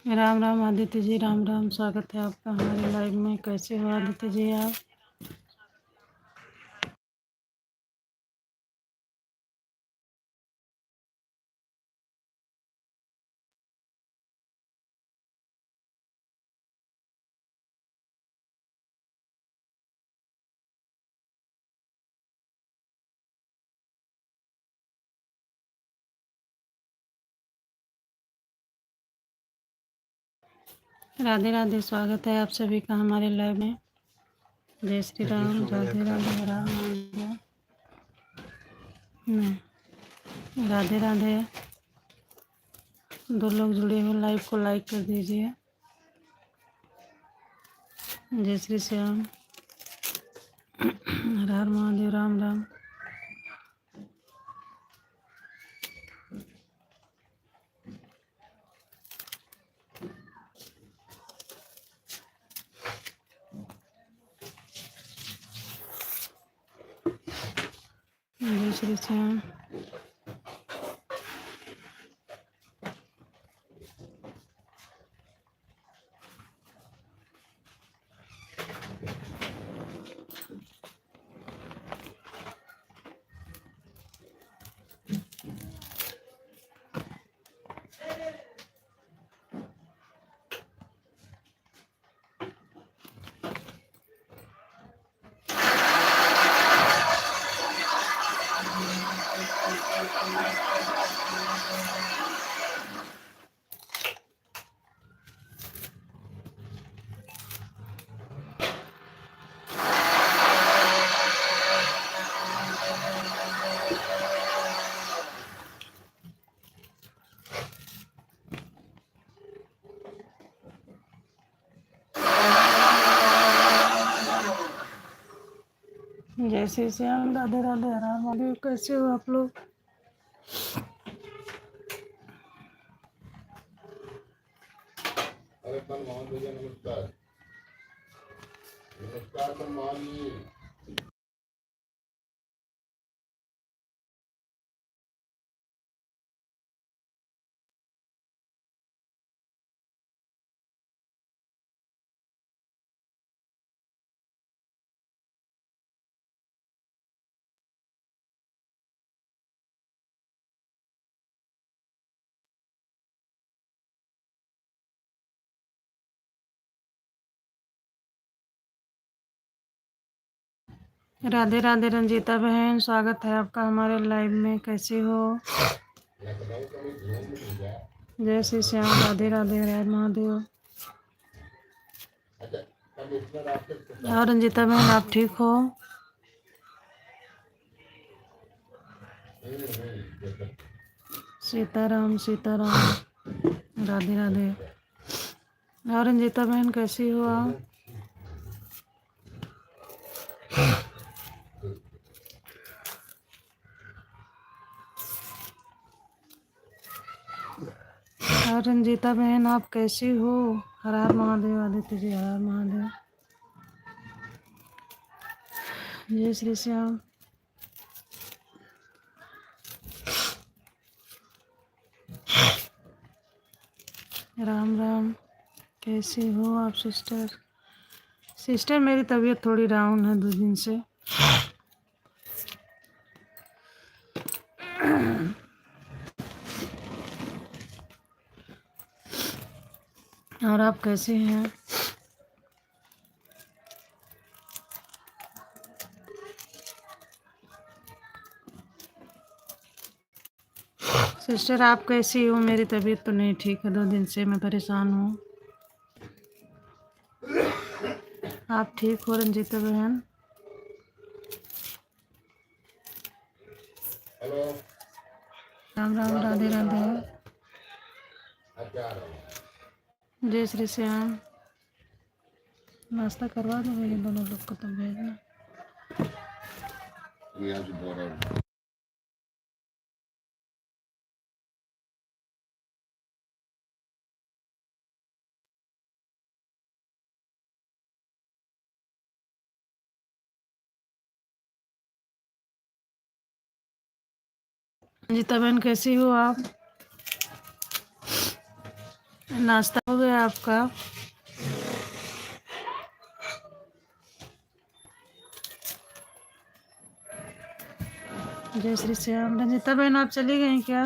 राम राम आदित्य जी, राम राम। स्वागत है आपका हमारे लाइव में। कैसे हो आदित्य जी आप? राधे राधे। स्वागत है आप सभी का हमारे लाइव में। जय श्री राम। राधे राधे। राम राधे राधे। दो लोग जुड़े हो, लाइव को लाइक कर दीजिए। जय श्री श्याम। हर हर महादेव। राम राम। जय श्री श्याम। जय श्री श्याम। राधे राधे। हर हर महादेव। कैसे हो आप लोग? अरे मनमोहन भैया नमस्कार। नमस्कार मनमोहन जी। राधे राधे रंजीता बहन। स्वागत है आपका हमारे लाइव में। कैसे हो? लखनऊ कभी घूम नहीं गया। जय श्री श्याम। राधे राधे। हर हर महादेव। अच्छा कमिश्नर आपके और रंजीता बहन आप ठीक हो? सीताराम सीताराम। राधे राधे। और रंजीता बहन कैसी हो आप? और रंजीता बहन आप कैसी हो? हर हर महादेव। आदित्य जी हर हर महादेव। जय श्री श्याम। राम राम। कैसी हो आप सिस्टर? सिस्टर मेरी तबीयत थोड़ी डाउन है 2 दिन से। और आप कैसे हैं? सिस्टर आप कैसी हो? मेरी तबीयत तो नहीं ठीक है, 2 दिन से मैं परेशान हूँ। आप ठीक हो रंजीता बहन? हेलो राम राम। राधे राधे। अच्छा जय श्री श्याम। नाश्ता करवा दो ये दोनों लोग को, तुम भेजना। यहाँ से बोरा रंजीता बहन कैसी हो आप? नाश्ता हो गया आपका? जय श्री श्याम। रंजिता बहन आप चली गई क्या?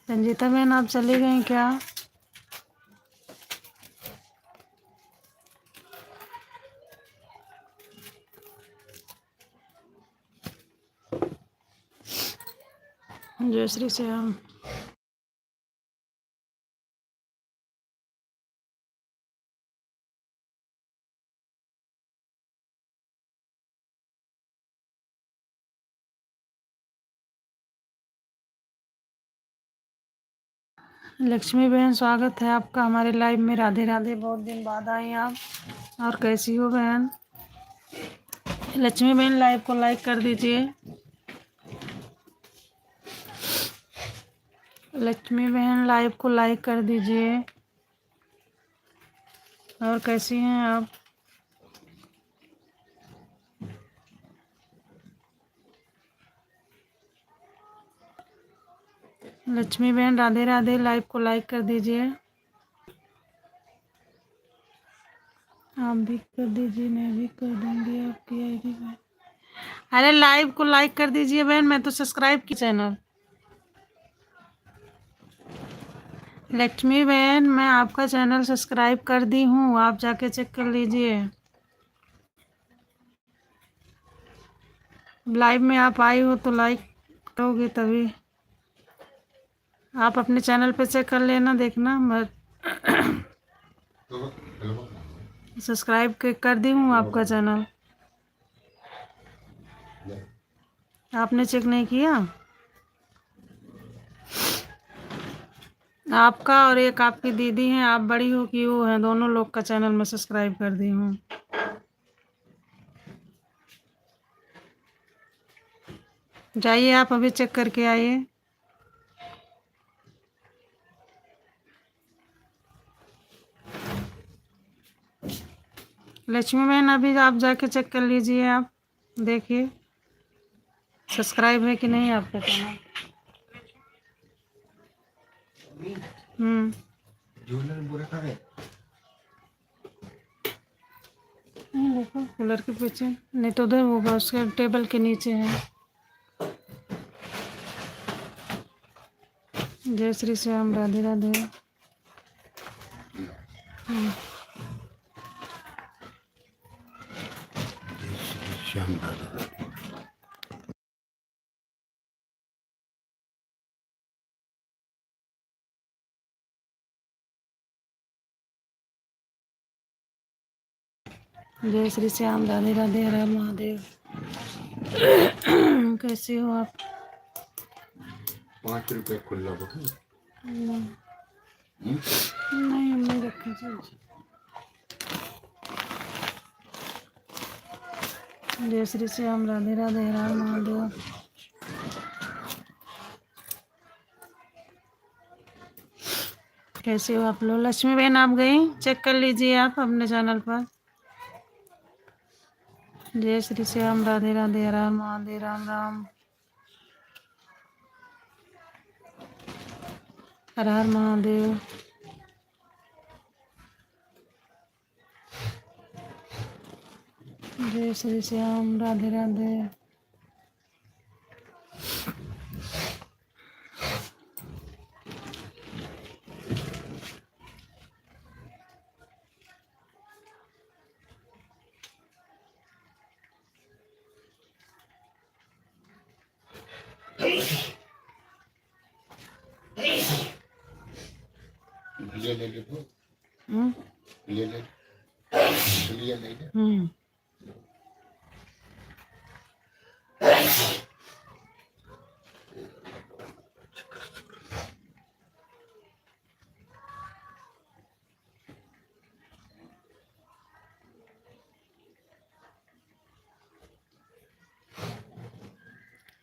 रंजिता बहन आप चली गई क्या? जय श्री श्याम। लक्ष्मी बहन स्वागत है आपका हमारे लाइव में। राधे राधे, बहुत दिन बाद आई आप। और कैसी हो बहन? लक्ष्मी बहन लाइव को लाइक कर दीजिए। लक्ष्मी बहन लाइव को लाइक कर दीजिए। और कैसी हैं आप? लक्ष्मी बहन राधे राधे, लाइव को लाइक कर दीजिए। आप भी कर दीजिए, मैं भी कर दूंगी आपकी आईडी में। अरे लाइव को लाइक कर दीजिए बहन, मैं तो सब्सक्राइब की चैनल। लक्ष्मी बहन मैं आपका चैनल सब्सक्राइब कर दी हूँ, आप जाके चेक कर लीजिए। लाइव में आप आई हो तो लाइक करोगे तभी। आप अपने चैनल पे चेक कर लेना, देखना। मैं सब्सक्राइब कर दी हूँ आपका चैनल। आपने चेक नहीं किया? आपका और एक आपकी दीदी हैं, आप बड़ी हो कि वो हैं, दोनों लोग का चैनल मैं सब्सक्राइब कर दी हूँ। जाइए आप अभी चेक करके आइए। लक्ष्मी बहन अभी आप जाके चेक कर लीजिए, आप देखिए सब्सक्राइब है कि नहीं आपका चैनल। देखो कूलर के पीछे, नहीं तो उधर होगा, उसके टेबल के नीचे है। जय श्री श्याम, राधे राधे। श्याम दादा। जय श्री श्याम, राधे राधे, हर हर महादेव। कैसे हो आप? 5 रुपये खुला बता। नहीं हम नहीं रखे थे। जय श्री श्याम, राधे राधे, हर हर महादेव। कैसे हो आप लोग? लक्ष्मी बहन आप गई, चेक कर लीजिए आप अपने चैनल पर। जय श्री श्याम, राधे राधे, हर हर महादेव, राम राम, हर हर महादेव। जय श्री श्याम, राधे राधे। ले ले ले तो हम्म ले ले ले ले। हम्म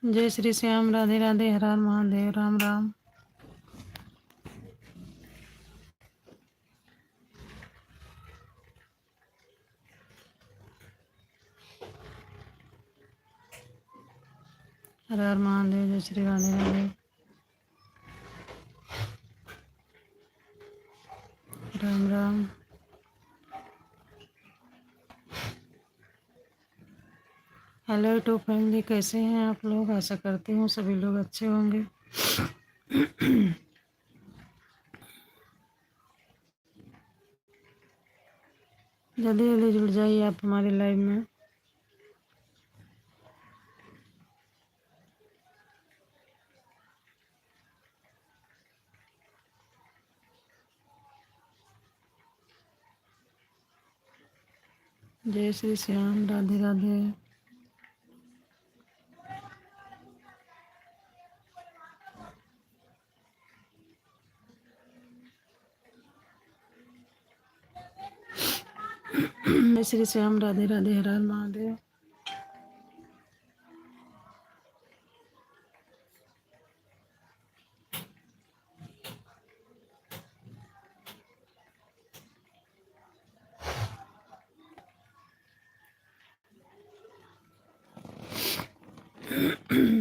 जय श्री श्याम, राधे राधे, हर हर महादेव, राम राम। हर हर महादेव, जय Shri Radhe Radhe. Ram Ram. Hello YouTube family, कैसे हैं आप लोग? आशा करती हूँ सभी लोग अच्छे होंगे। जल्दी जल्दी जुड़ जाइए आप हमारे लाइव में। जय श्री श्याम, राधे राधे। जय श्री श्याम, राधे राधे, हर हर महादेव।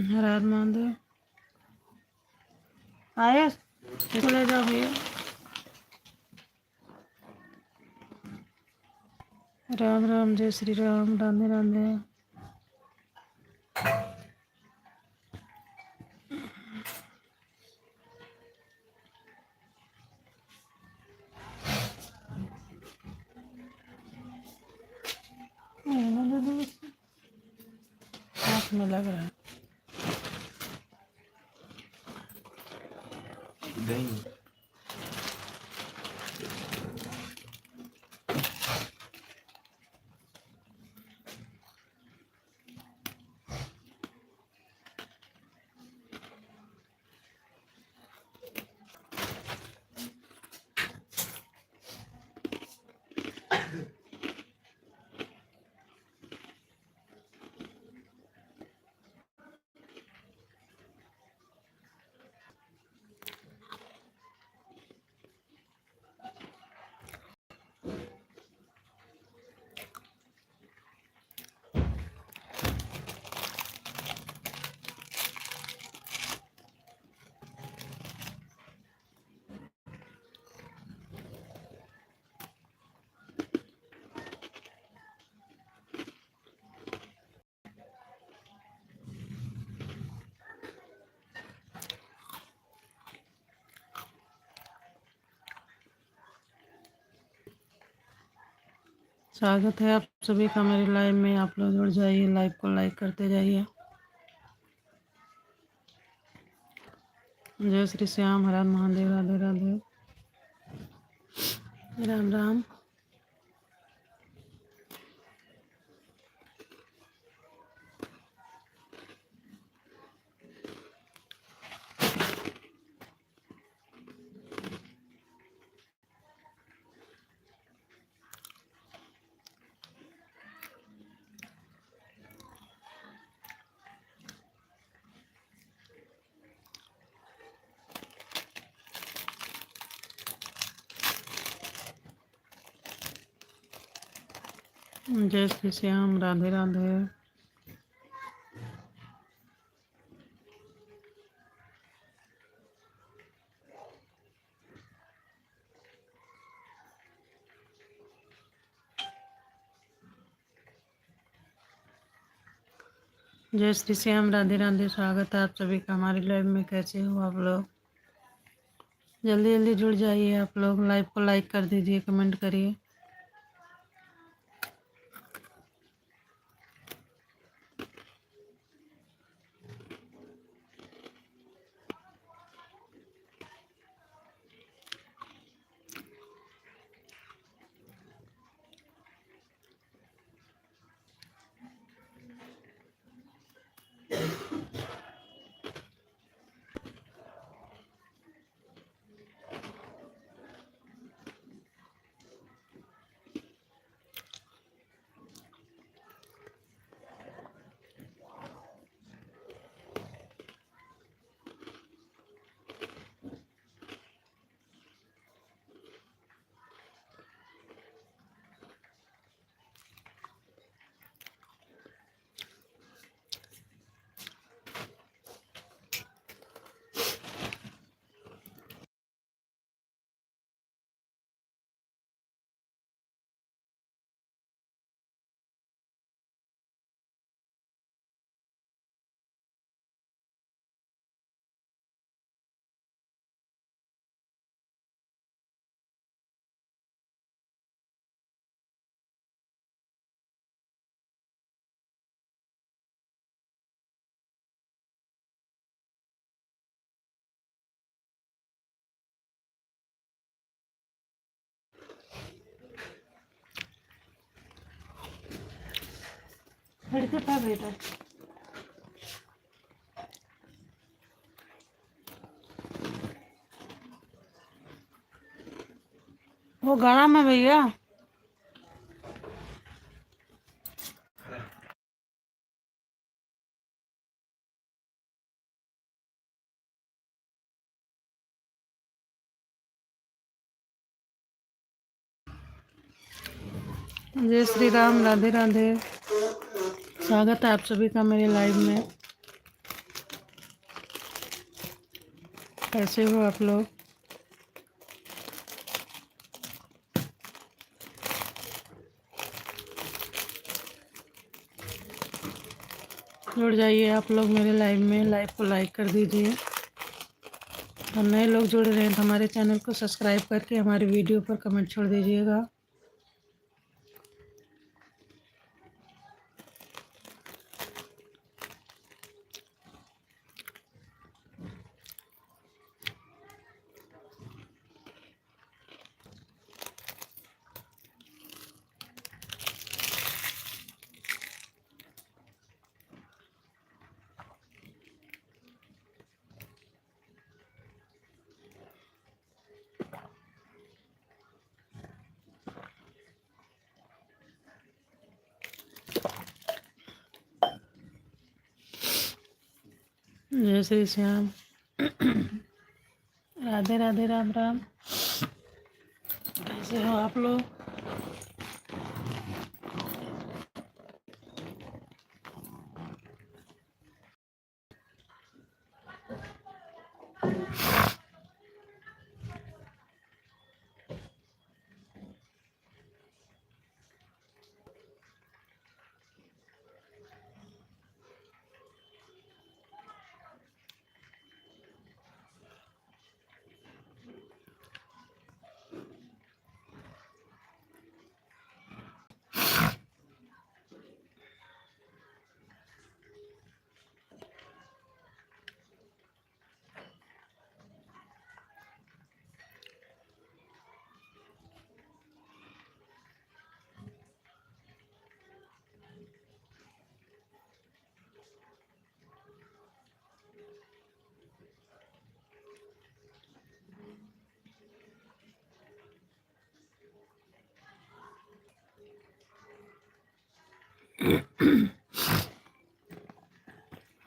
हर हर महादेव। आए चले जाओ भैया। राम राम, जय श्री राम, राधे राधे। हाथ में लग रहा है। नहीं स्वागत है आप सभी का मेरे लाइव में। आप लोग जुड़ जाइए, लाइव को लाइक करते जाइए। जय श्री श्याम, हर हर महादेव, राधे राधे, राम राम। जय श्री श्याम, राधे राधे। जय श्री श्याम, राधे राधे। स्वागत है आप सभी का हमारे लाइव में। कैसे हो आप लोग? जल्दी जल्दी जुड़ जाइए आप लोग। लाइव को लाइक कर दीजिए, कमेंट करिए। हिड़कता बेटा वो गाना में भैया जय श्री राम, राधे राधे। स्वागत है आप सभी का मेरे लाइव में। कैसे हो आप लोग? जुड़ जाइए आप लोग मेरे लाइव में, लाइव को लाइक कर दीजिए। और नए लोग जुड़ रहे हैं तो हमारे चैनल को सब्सक्राइब करके हमारी वीडियो पर कमेंट छोड़ दीजिएगा। जय श्री श्याम, राधे राधे, राम राम। कैसे हो आप लोग?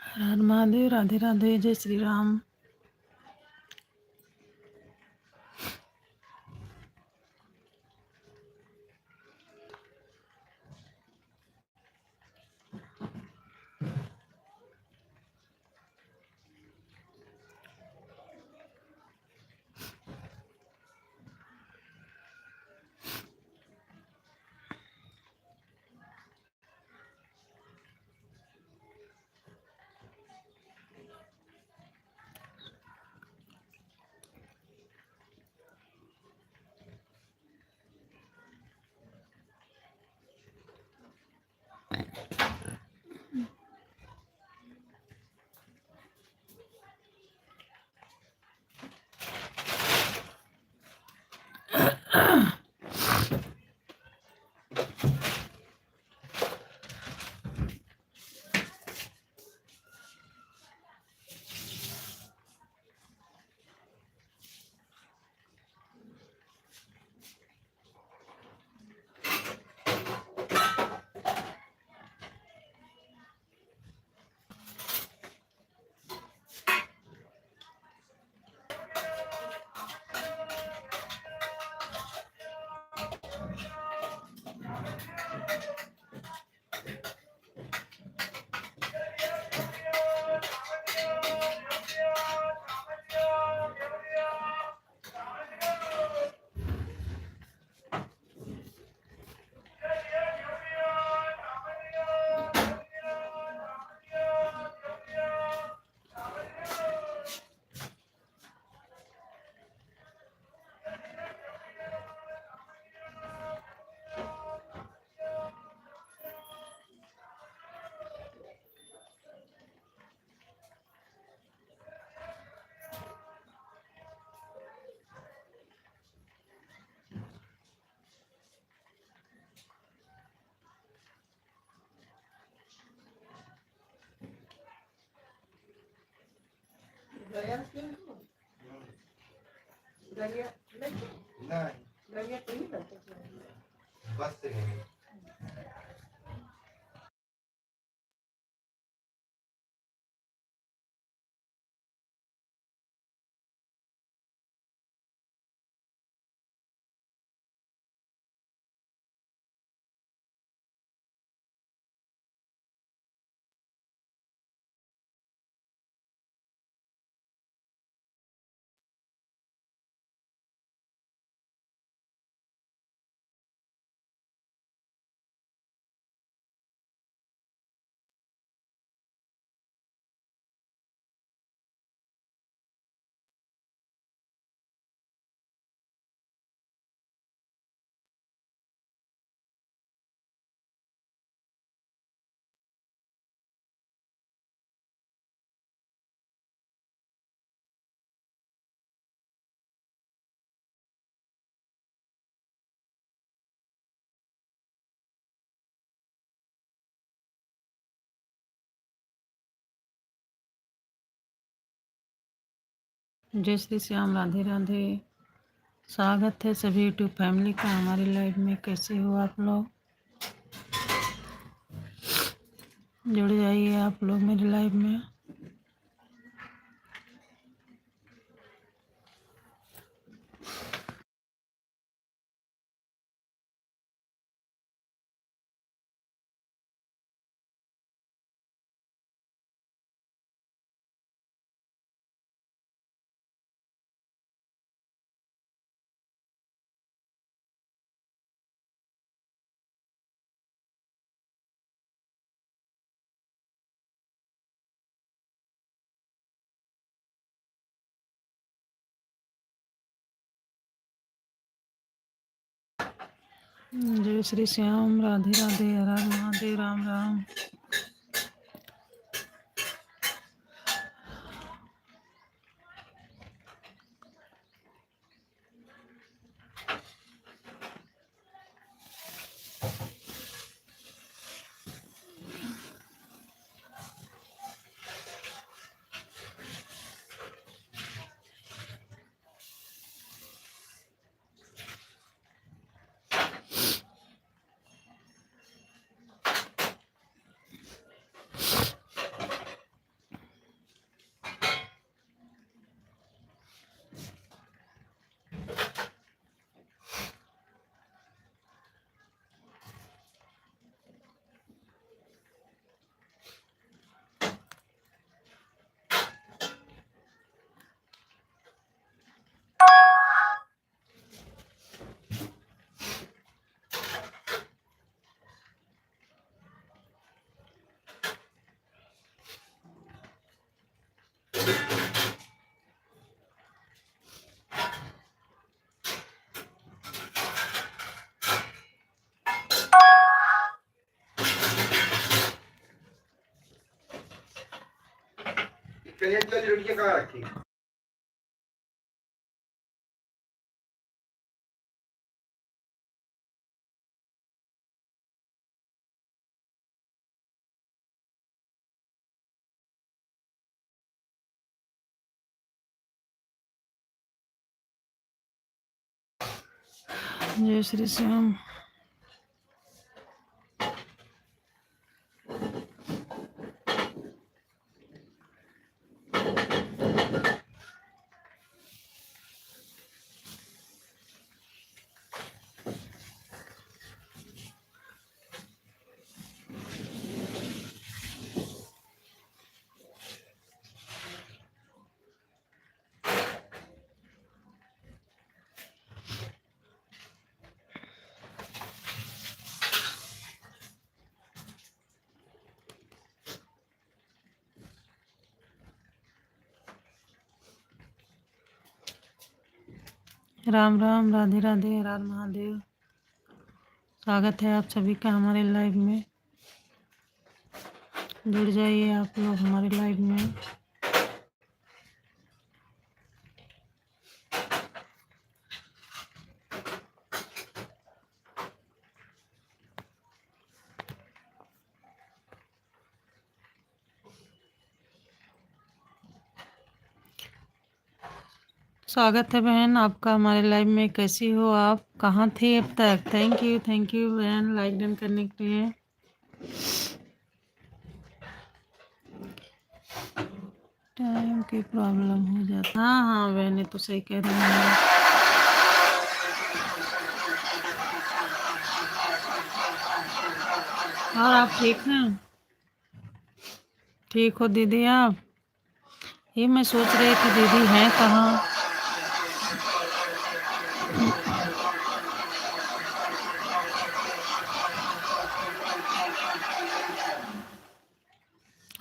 हर हर महादेव, राधे राधे, जय श्री राम। जय श्री श्याम, राधे राधे। स्वागत है सभी यूट्यूब फैमिली का हमारी लाइव में। कैसे हो आप लोग? जुड़ जाइए आप लोग मेरी लाइव में। जय श्री श्याम, राधे राधे, हर हर महादेव, राम राम। रोटियां कहाँ रखी? जय श्री श्याम। राम राम, राधे राधे, हर हर महादेव। स्वागत है आप सभी का हमारे लाइव में। जुड़ जाइए आप लोग हमारे लाइव में। स्वागत है बहन आपका हमारे लाइव में। कैसी हो आप? कहाँ थे अब तक? थैंक यू बहन लाइक डन करने के लिए। टाइम की प्रॉब्लम हो जाता। हाँ हाँ बहन, ये तो सही कह रही हैं। और आप ठीक हैं? ठीक हो दीदी आप? ये मैं सोच रही थी दीदी हैं कहाँ।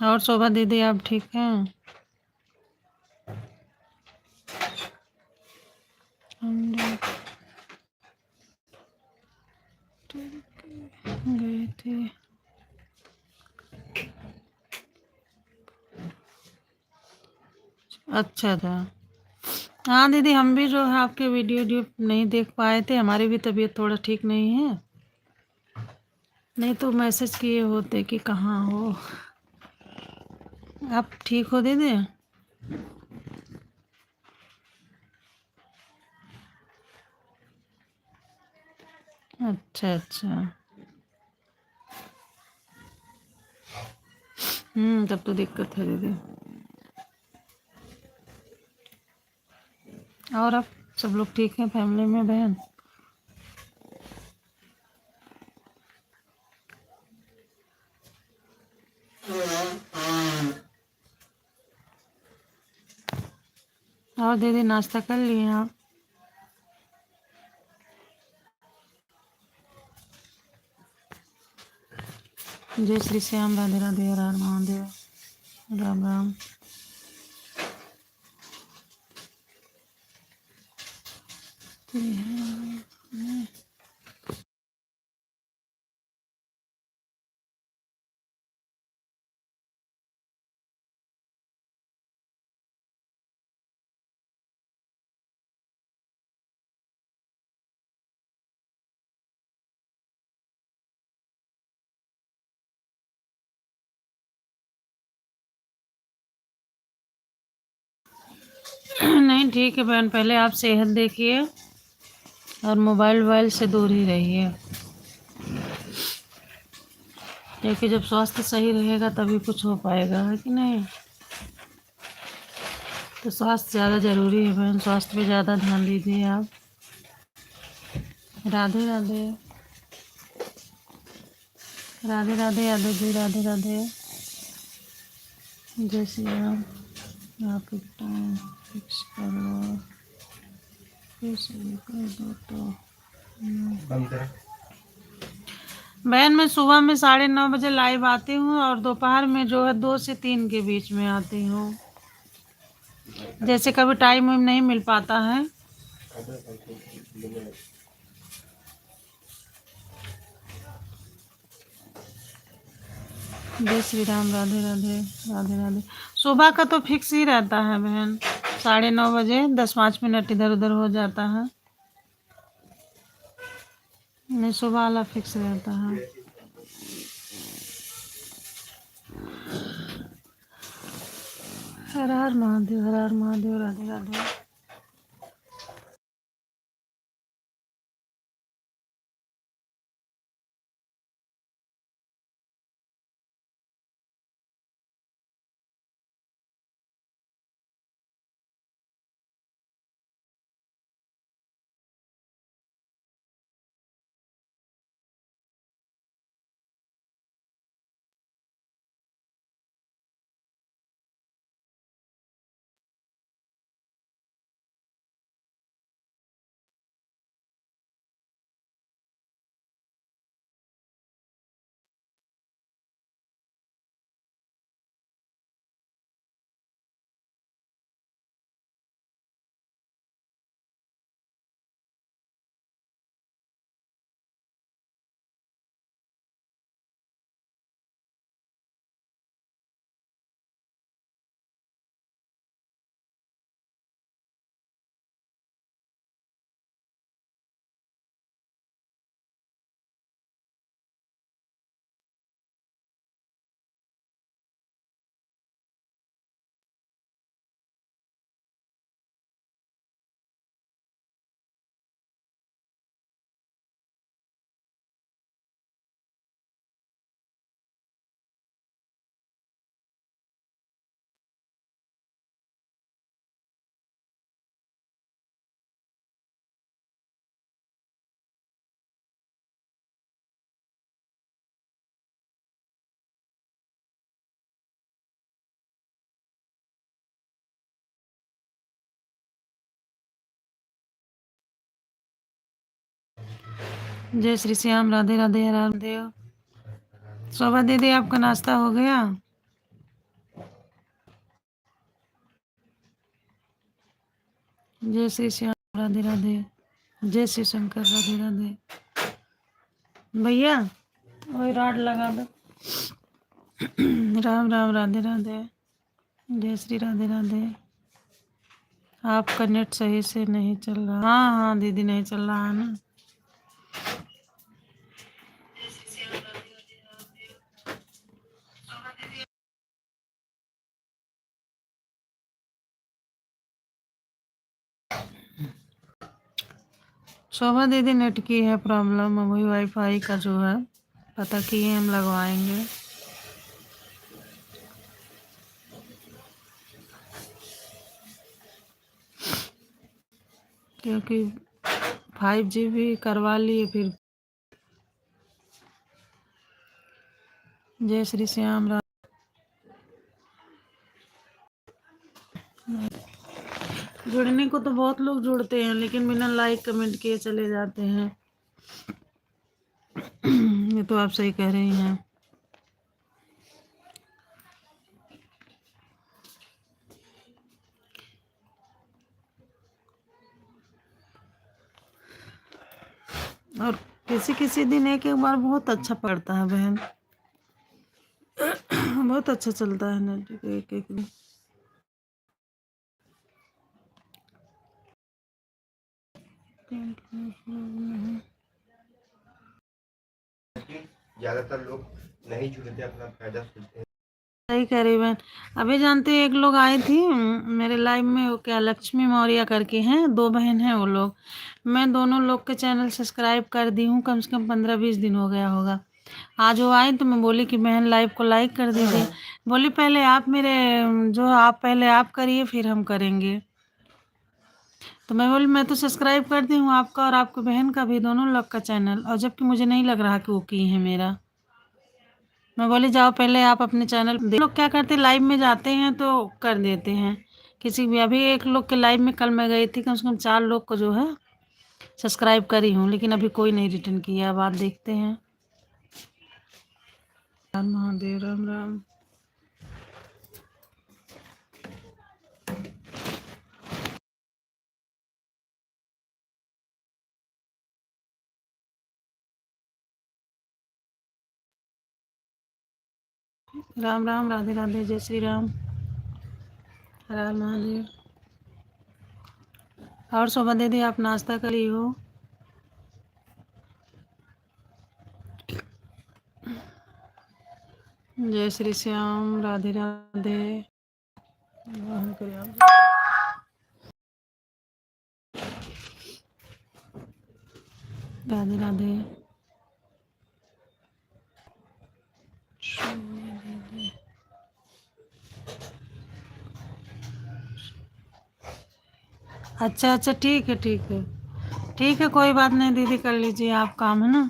और शोभा दीदी आप ठीक हैं? हम गए थे। अच्छा था। हाँ दीदी, हम भी जो है आपके वीडियो नहीं देख पाए थे, हमारी भी तबीयत थोड़ा ठीक नहीं है। नहीं तो मैसेज किए होते कि कहाँ हो। आप ठीक हो दीदी? अच्छा अच्छा। तब तो दिक्कत है दीदी। और आप सब लोग ठीक हैं फैमिली में बहन? और दीदी नाश्ता कर लिए आप? जय श्री श्याम, राधे राधे, हर हर महादेव, राम राम। नहीं ठीक है बहन, पहले आप सेहत देखिए और मोबाइल वोबाइल से दूर ही रहिए, क्योंकि जब स्वास्थ्य सही रहेगा तभी कुछ हो पाएगा, है कि नहीं? तो स्वास्थ्य ज़्यादा ज़रूरी है बहन, स्वास्थ्य पे ज़्यादा ध्यान दीजिए आप। राधे राधे, राधे राधे यादव जी, राधे राधे, जय श्री राम। आप एक टाइम फिक्स कर लो, फिर से कर दो तो। बंद कर। बहन मैं सुबह में 9:30 बजे लाइव आती हूँ और दोपहर में जो है 2 से 3 के बीच में आती हूँ, जैसे कभी टाइम वाइम नहीं मिल पाता है। जय श्री राम, राधे राधे, राधे राधे। सुबह का तो फिक्स ही रहता है बहन, 9:30 बजे, 10-5 मिनट इधर उधर हो जाता है। नहीं, सुबह वाला फिक्स रहता है। हर हर महादेव, हर हर महादेव, राधे राधे। जय श्री श्याम, राधे राधे, हर हर देव। शोभा दीदी आपका नाश्ता हो गया? जय श्री श्याम, राधे राधे। जय श्री शंकर, राधे राधे। भैया वही रॉड लगा दो। राम राम, राधे राधे। जय श्री राधे राधे। आपका नेट सही से नहीं चल रहा। हाँ हाँ दीदी, नहीं चल रहा है ना। शोभा दीदी नेट की है प्रॉब्लम, वही वाईफाई का जो है पता किए हम लगवाएंगे। क्योंकि 5G भी करवा लिए फिर। जय श्री श्याम, जुड़ने को तो बहुत लोग जुड़ते हैं लेकिन बिना लाइक कमेंट किए चले जाते हैं। ये तो आप सही कह रही हैं। और किसी किसी दिन एक एक बार बहुत अच्छा पड़ता है बहन। बहुत अच्छा चलता है नेट एक एक दिन। ज्यादातर लोग नहीं जुड़ते, अपना फायदा सोचते हैं। सही कह रही बहन। अभी जानते हैं, एक लोग आई थी मेरे लाइव में, वो क्या लक्ष्मी मौर्य करके हैं, 2 बहन हैं वो लोग। मैं दोनों लोग के चैनल सब्सक्राइब कर दी हूँ, कम से कम 15-20 दिन हो गया होगा। आज वो आई तो मैं बोली कि बहन लाइव को लाइक कर दीजिए। बोली पहले आप मेरे, जो आप पहले आप करिए फिर हम करेंगे। तो मैं बोली मैं तो सब्सक्राइब कर दी हूँ आपका और आपकी बहन का भी, दोनों लोग का चैनल, और जबकि मुझे नहीं लग रहा कि वो की है मेरा। मैं बोली जाओ पहले आप अपने चैनल देख। लोग क्या करते हैं, लाइव में जाते हैं तो कर देते हैं। किसी भी, अभी एक लोग के लाइव में कल मैं गई थी, कम से कम 4 लोग को जो है सब्सक्राइब करी हूँ, लेकिन अभी कोई नहीं रिटर्न किया। अब आप देखते हैं। राम महादेव, राम राम। राम राम, राधे राधे, जय श्री राम, हर हर महादेव। और शोभा दीदी आप नाश्ता करी हो? जय श्री श्याम, राधे राधे। ग्रहण करिए आप। राधे राधे। अच्छा अच्छा, ठीक है ठीक है। ठीक है, कोई बात नहीं दीदी, कर लीजिए आप काम, है ना।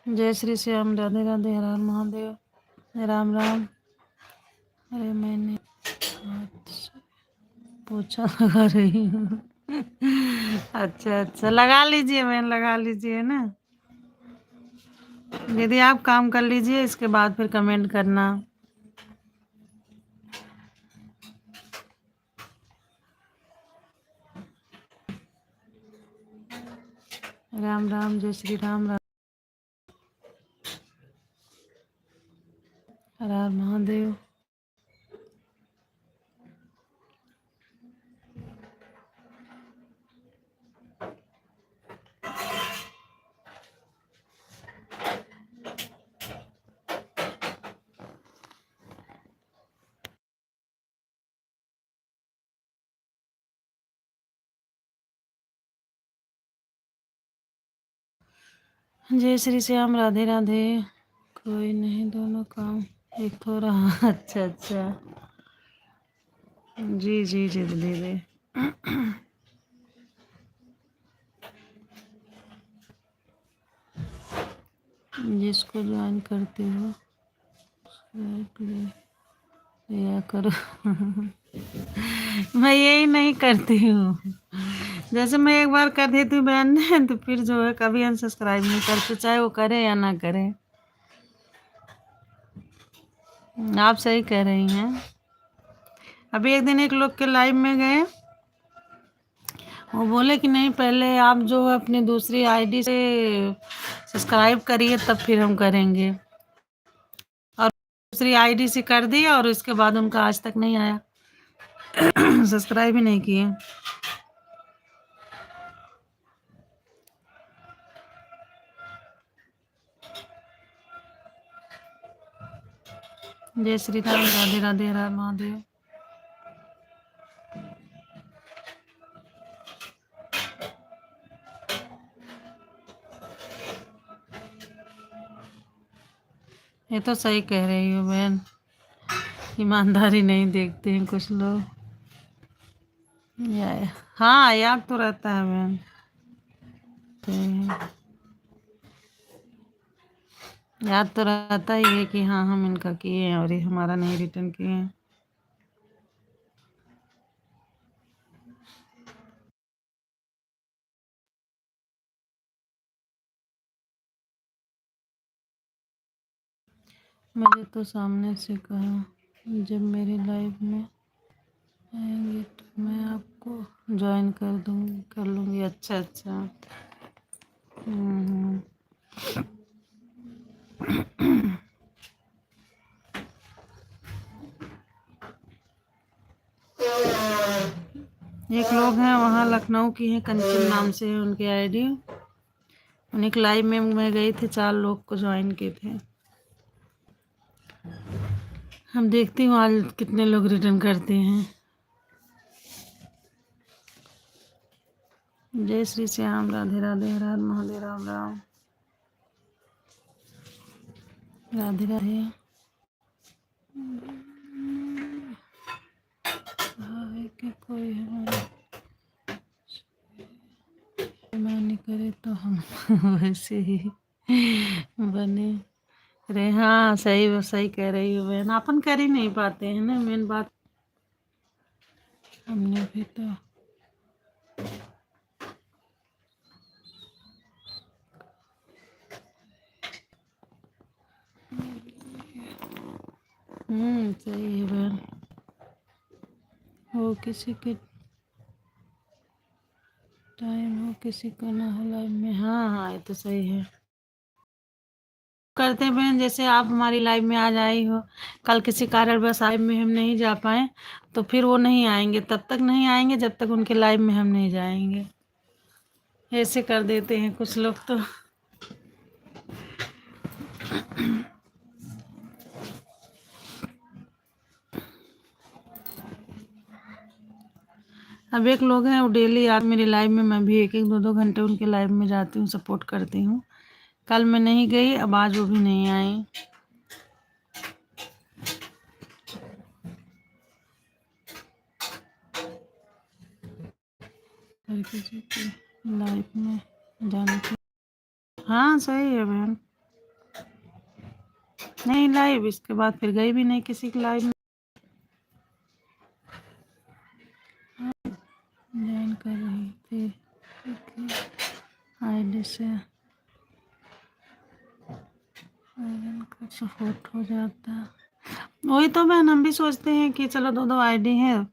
जय श्री श्याम, राधे राधे, हर हर महादेव। राम राम। अरे मैंने हाथ से पोछा लगा रही हूँ। अच्छा अच्छा, लगा लीजिए बहन, लगा लीजिए ना। दीदी आप काम कर लीजिए, इसके बाद फिर कमेंट करना। राम राम, जय श्री राम, हर हर महादेव। जय श्री श्याम, राधे राधे। कोई नहीं, दोनों काम एक थोड़ा अच्छा अच्छा। जी जी जी दीदी। जिसको ज्वाइन करते हो या करो। मैं यही नहीं करती हूँ। जैसे मैं एक बार कर देती हूँ बहन ने, तो फिर जो है कभी अनसब्सक्राइब नहीं करते, चाहे वो करे या ना करे। आप सही कह रही हैं। अभी एक दिन एक लोग के लाइव में गए, वो बोले कि नहीं पहले आप जो है अपनी दूसरी आईडी से सब्सक्राइब करिए तब फिर हम करेंगे। और दूसरी आईडी से कर दिया और उसके बाद उनका आज तक नहीं आया। सब्सक्राइब ही नहीं किए। जय श्री राम, राधे राधे, हर हर महादेव। ये तो सही कह रही हो बहन, ईमानदारी नहीं देखते हैं कुछ लोग। या हाँ, याद तो रहता है बहन। तो याद तो रहता ही है कि हाँ हम इनका किए हैं और ये हमारा नहीं रिटर्न किए हैं। मुझे तो सामने से कहा जब मेरी लाइफ में आएंगे तो मैं आपको ज्वाइन कर लूँगी। अच्छा अच्छा। हम्म। एक लोग हैं वहाँ लखनऊ की हैं, कंचन नाम से है उनकी आईडी। उन्हीं के लाइव में मैं गई थी, 4 लोग को ज्वाइन किए थे। हम देखती हूँ आज कितने लोग रिटर्न करते हैं। जय श्री श्याम, राधे राधे, हर हर महादेव, राम राम, राधे राधे। भाई के कोई हमारे मानी करे तो हम वैसे ही बने रहे। हाँ सही सही कह रही हो बहन, अपन कर ही नहीं पाते हैं ना, मेन बात। हमने भी तो सही है बहन। हो किसी के टाइम हो किसी को ना हो लाइफ में। हाँ हाँ ये तो सही है। करते हैं बहन, जैसे आप हमारी लाइफ में आज आई हो, कल किसी कारणवश लाइव में हम नहीं जा पाए तो फिर वो नहीं आएंगे, तब तक नहीं आएंगे जब तक उनके लाइव में हम नहीं जाएंगे। ऐसे कर देते हैं कुछ लोग तो। अब एक लोग हैं वो डेली आते मेरी लाइव में, मैं भी 1-1 2-2 घंटे उनके लाइव में जाती हूँ, सपोर्ट करती हूँ। कल मैं नहीं गई, अब आज वो भी नहीं आई। हर किसी की लाइफ में जाने की। हाँ सही है बहन। नहीं लाइव, इसके बाद फिर गई भी नहीं किसी की लाइव में। ज्वाइन कर रही थी आईडी से सपोर्ट हो जाता। वही तो बहन, हम भी सोचते हैं कि चलो 2-2 आईडी है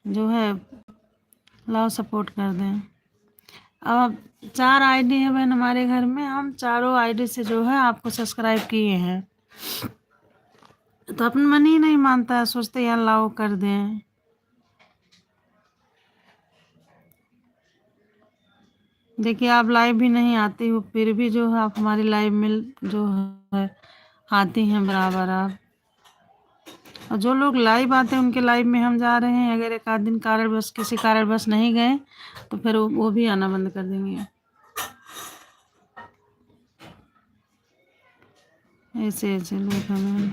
जो है, लाओ सपोर्ट कर दें। अब 4 आईडी है बहन हमारे घर में, हम चारों आईडी से जो है आपको सब्सक्राइब किए हैं, तो अपन मन ही नहीं मानता है, सोचते यार लाओ कर दें। देखिए आप लाइव भी नहीं आती हो, फिर भी जो है आप हमारी लाइव में जो है आती हैं बराबर आप। और जो लोग लाइव आते हैं उनके लाइव में हम जा रहे हैं, अगर एक आध दिन कारणवश किसी कारणवश नहीं गए तो फिर वो भी आना बंद कर देंगे। ऐसे ऐसे लोग हमें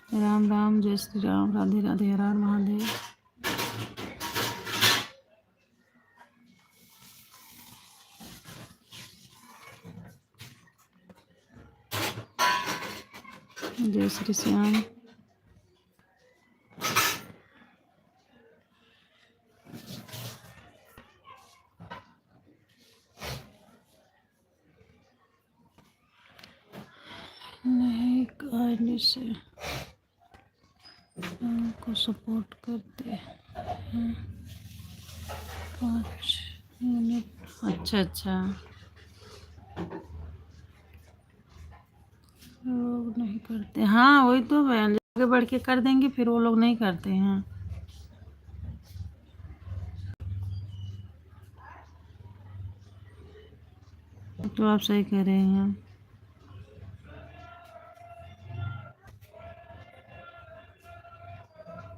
राम राम, जय श्री राम, राधे राधे, हर हर महादेव। जय श्री श्याम। नहीं आईडी से हमको सपोर्ट करते हैं 5 मिनट। अच्छा अच्छा, लोग नहीं करते। हाँ वही तो बहन, आगे बढ़ के कर देंगे, फिर वो लोग नहीं करते हैं। तो आप सही कह रहे हैं।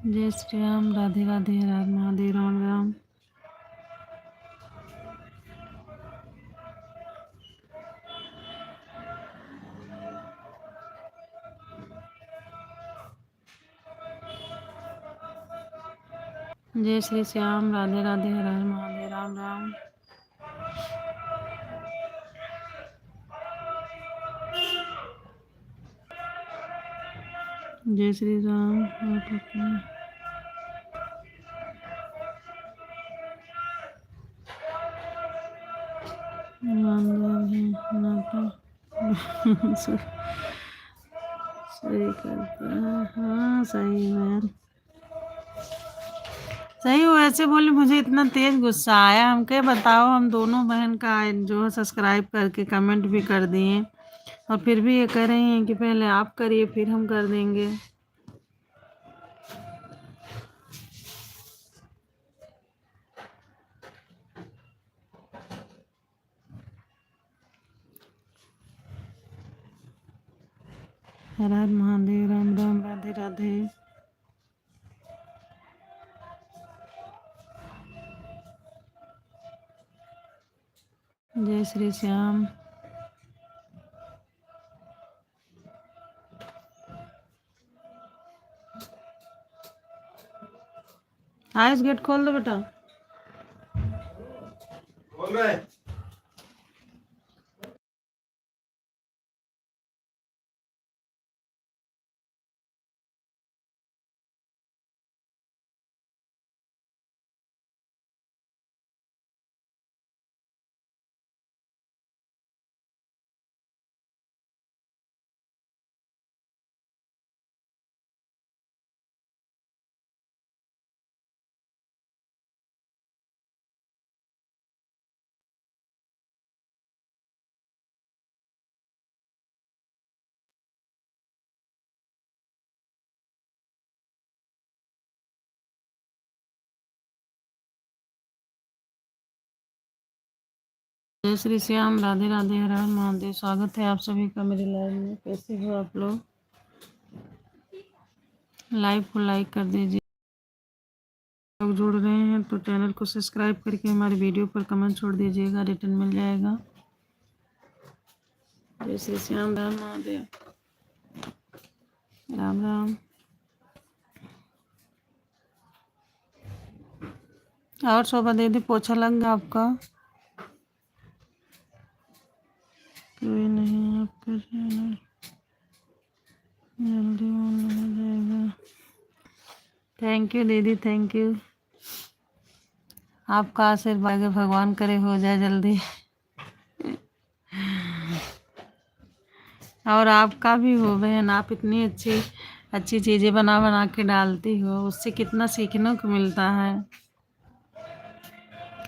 जय श्री राम, राधे राधे, हर हर महादेव, राम राम। जय श्री श्याम, राधे राधे, हर हर महादेव, राम राम। जय श्री राम। सही करता है, हाँ सही है। सही हो। ऐसे बोले, मुझे इतना तेज गुस्सा आया। हम क्या बताओ, हम दोनों बहन का जो है सब्सक्राइब करके कमेंट भी कर दिए, और फिर भी ये कह रही हैं कि पहले आप करिए फिर हम कर देंगे। हर हर महादेव, राम राम, राधे राधे। जय श्री श्याम। आयुष गेट खोल दो बेटा। बोल रहे हैं। जय श्री श्याम, राधे राधे, हर हर महादेव। स्वागत है आप सभी का मेरे लाइव में। कैसे हो आप लोग? लाइव को लाइक कर दीजिए। लोग जुड़ रहे हैं तो चैनल को सब्सक्राइब करके हमारे वीडियो पर कमेंट छोड़ दीजिएगा, रिटर्न मिल जाएगा। जय श्री श्याम, राम महादेव, राम राम। और शोभा दीदी, पोछा लग गया आपका? कोई नहीं, आपका चैनल जल्दी ऑन हो जाएगा। थैंक यू दीदी, थैंक यू। आपका आशीर्वाद भगवान करे हो जाए जल्दी। और आपका भी हो बहन। आप इतनी अच्छी अच्छी चीज़ें बना बना के डालती हो, उससे कितना सीखने को मिलता है।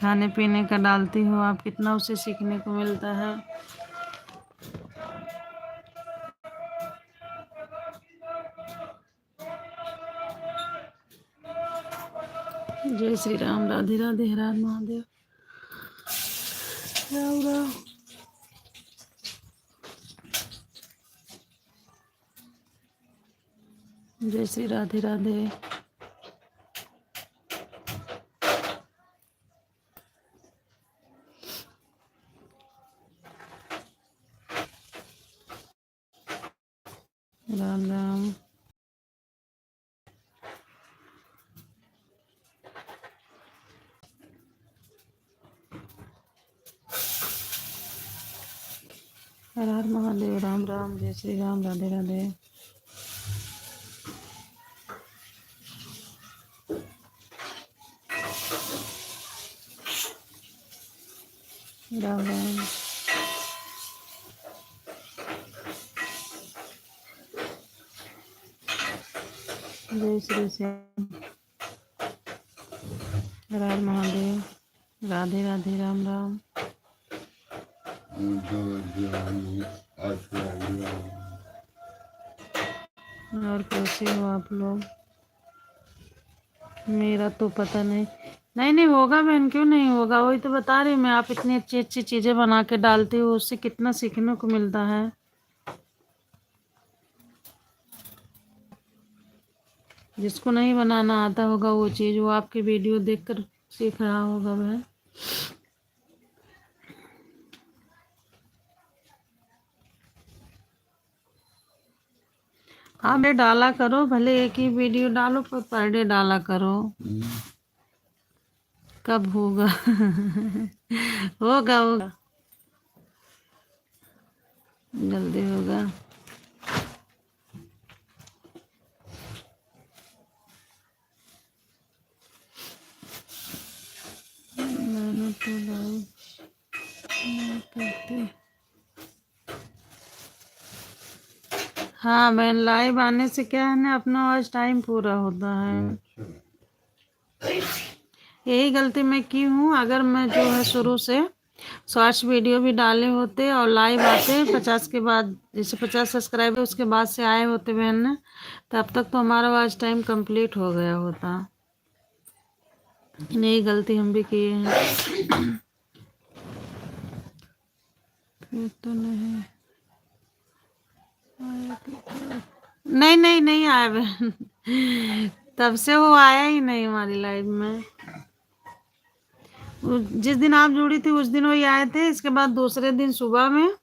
खाने पीने का डालती हो आप, कितना उससे सीखने को मिलता है। जय श्री राम, राधे राधे, हर हर महादेव, राम राम। जय श्री राधे राधे। राम राम। हर हर महादेव, राम राम, जय श्री राम, राधे राधे। राम राम। जय श्री श्याम, हर हर महादेव, राधे राधे, राम राम। और कैसे हो आप लोग? मेरा तो पता नहीं। नहीं नहीं होगा बहन, क्यों नहीं होगा, वही तो बता रही मैं, आप इतनी अच्छी अच्छी चीजें बना के डालती हो, उससे कितना सीखने को मिलता है। जिसको नहीं बनाना आता होगा वो चीज, वो आपकी वीडियो देखकर सीख रहा होगा बहन। हाँ बे, डाला करो, भले एक ही वीडियो डालो पर डे डाला करो। कब होगा? होगा होगा, जल्दी होगा। मैंने तो लाइव नहीं करते। हाँ बहन, लाइव आने से क्या है ना, अपना आज टाइम पूरा होता है। यही गलती मैं की हूँ, अगर मैं जो है शुरू से शॉर्ट्स वीडियो भी डाले होते और लाइव आते 50 के बाद, जैसे 50 सब्सक्राइबर उसके बाद से आए होते बहन ने, तब तक तो हमारा आज टाइम कंप्लीट हो गया होता। यही गलती हम भी किए हैं। फिर तो नहीं नहीं नहीं नहीं आया बहन। तब से वो आया ही नहीं हमारी लाइफ में। जिस दिन आप जुड़ी थी उस दिन वही आए थे, इसके बाद दूसरे दिन सुबह में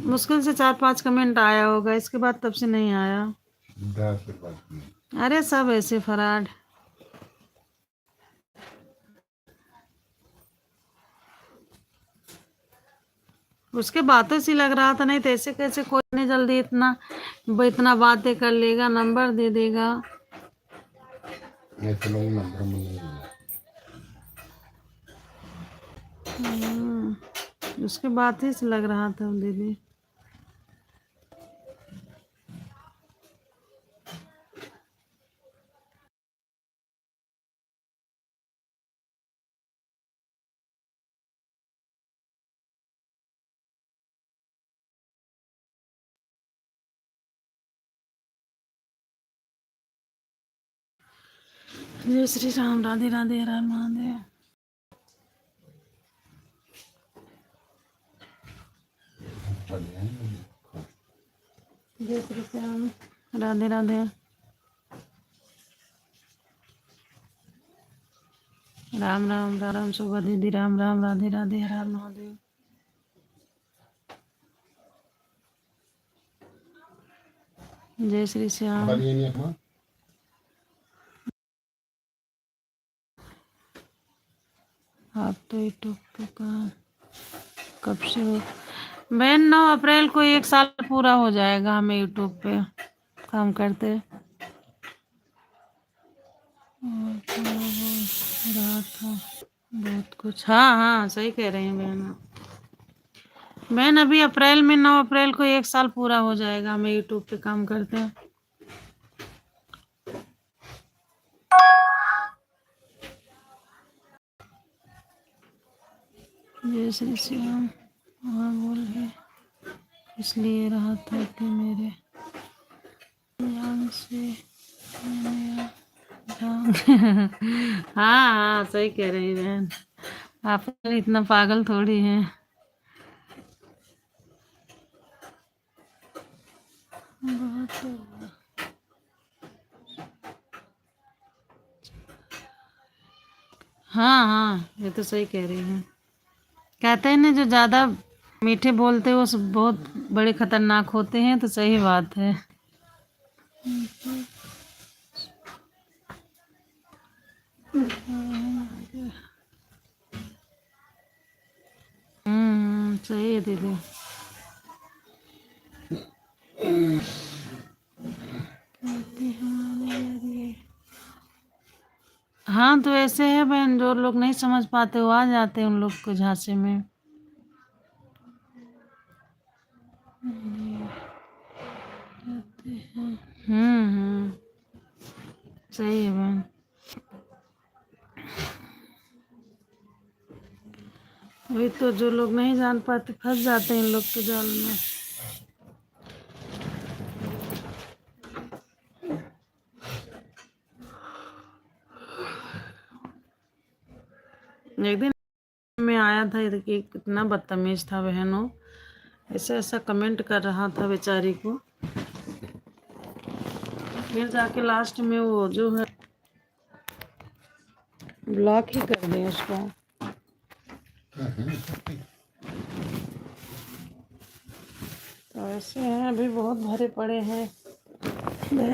मुश्किल से 4-5 कमेंट आया होगा, इसके बाद तब से नहीं आया। अरे सब ऐसे फराड। उसके बातों से लग रहा था, नहीं तो ऐसे कैसे कोई नहीं जल्दी इतना इतना बातें कर लेगा, नंबर दे देगा। उसके बातें से लग रहा था दीदी। जय श्री राम, राधे राधे, हर हर महादेव। जय श्री श्याम, राधे राधे, राम राम, राम राम, शोभा दीदी, राम राम, राधे राधे, हर हर महादेव। जय श्री श्याम। आप तो यूट्यूब पे कब से हो बहन? 9 अप्रैल को 1 साल पूरा हो जाएगा हमें यूट्यूब पे काम करते। रहा था बहुत कुछ। हाँ हाँ सही कह रही हैं बहन। बहन अभी अप्रैल में 9 अप्रैल को 1 साल पूरा हो जाएगा हमें यूट्यूब पे काम करते हैं। जय श्री श्याम। हाँ बोलिए। इसलिए रहा था कि मेरे जान से हाँ हाँ सही कह रही बहन, आप इतना पागल थोड़ी हैं। हाँ हाँ ये तो सही कह रही हैं। कहते हैं ना जो ज्यादा मीठे बोलते हैं वो सब बहुत बड़े खतरनाक होते हैं, तो सही बात है। सही है दीदी। हाँ तो ऐसे है बहन, जो लोग नहीं समझ पाते वो आ जाते हैं उन लोग को झांसे में। हम्म, सही है बहन। वही तो, जो लोग नहीं जान पाते फंस जाते हैं इन लोग के जाल में। एक दिन में आया था, ये देखिए कितना बदतमीज था बहनों, ऐसा ऐसा कमेंट कर रहा था बेचारी को। फिर जाके लास्ट में वो जो है ब्लॉक ही कर दें उसको। तो ऐसे हैं, अभी बहुत भरे पड़े हैं लो।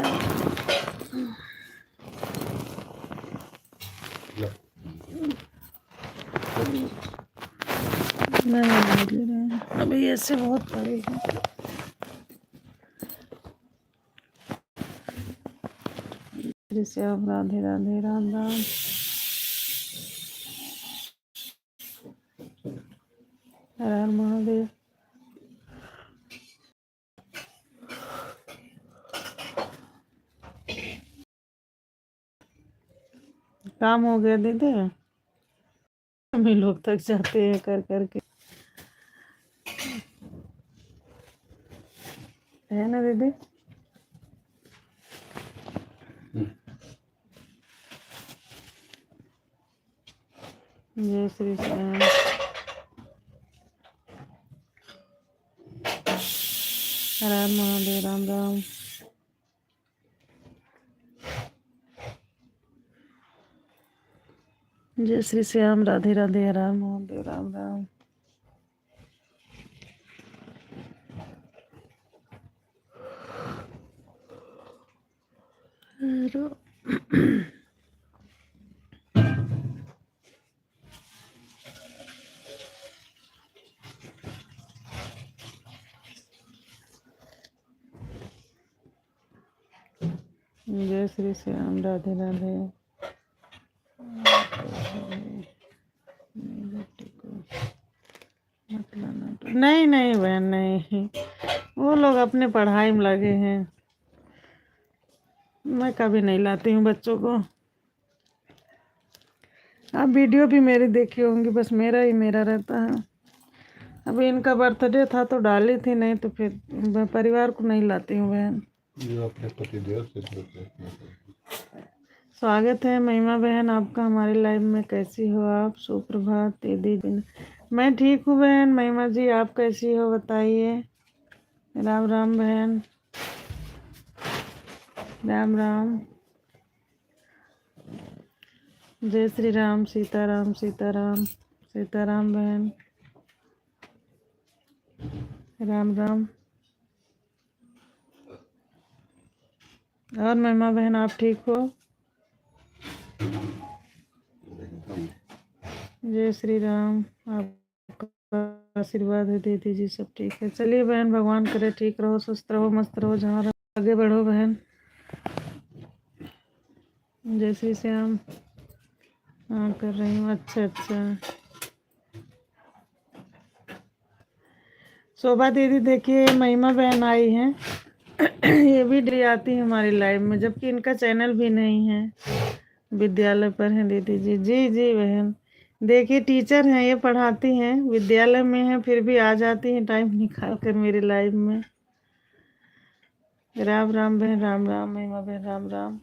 नहीं दे रहे हैं, अभी ऐसे बहुत पड़े हैं। श्याम राधे राधे, राम राम। हर हर महादेव। काम हो गया दीदी? हम ही लोग थक जाते हैं कर करके, है ना दीदी? जय श्री श्याम। हर हर महादेव, राम राम। जय श्री श्याम, राधे राधे, हर हर महादेव, राम राम। जय श्री श्याम, राधे राधे। नहीं नहीं बहन, नहीं, वो लोग अपने पढ़ाई में लगे हैं, मैं कभी नहीं लाती हूँ बच्चों को। आप वीडियो भी मेरी देखी होंगी, बस मेरा ही मेरा रहता है। अभी इनका बर्थडे था तो डाली थी, नहीं तो फिर मैं परिवार को नहीं लाती हूँ बहन। ये अपने पतिदेव से बोलते हैं। स्वागत है महिमा बहन आपका हमारे लाइव में। कैसी हो आप? सुप्रभात दीदी। मैं ठीक हूँ बहन। महिमा जी आप कैसी हो बताइए? राम राम बहन, राम राम। जय श्री राम, सीताराम सीताराम, सीताराम बहन, राम राम। और महिमा बहन आप ठीक हो? जय श्री राम, आपका आशीर्वाद है दीदी जी, सब ठीक है। चलिए बहन, भगवान करे ठीक रहो, स्वस्थ रहो, मस्त रहो, जहाँ रहो आगे बढ़ो बहन। जय श्री श्याम। हाँ कर रही हूँ। अच्छा अच्छा। शोभा दीदी देखिए, महिमा बहन आई हैं ये भी डरी आती है हमारी लाइव में, जबकि इनका चैनल भी नहीं है, विद्यालय पर है दीदी जी। जी जी बहन, देखिए टीचर हैं, ये पढ़ाती हैं, विद्यालय में है, फिर भी आ जाती हैं टाइम निकाल कर मेरे लाइव में। राम राम बहन, राम राम महिमा बहन, राम राम।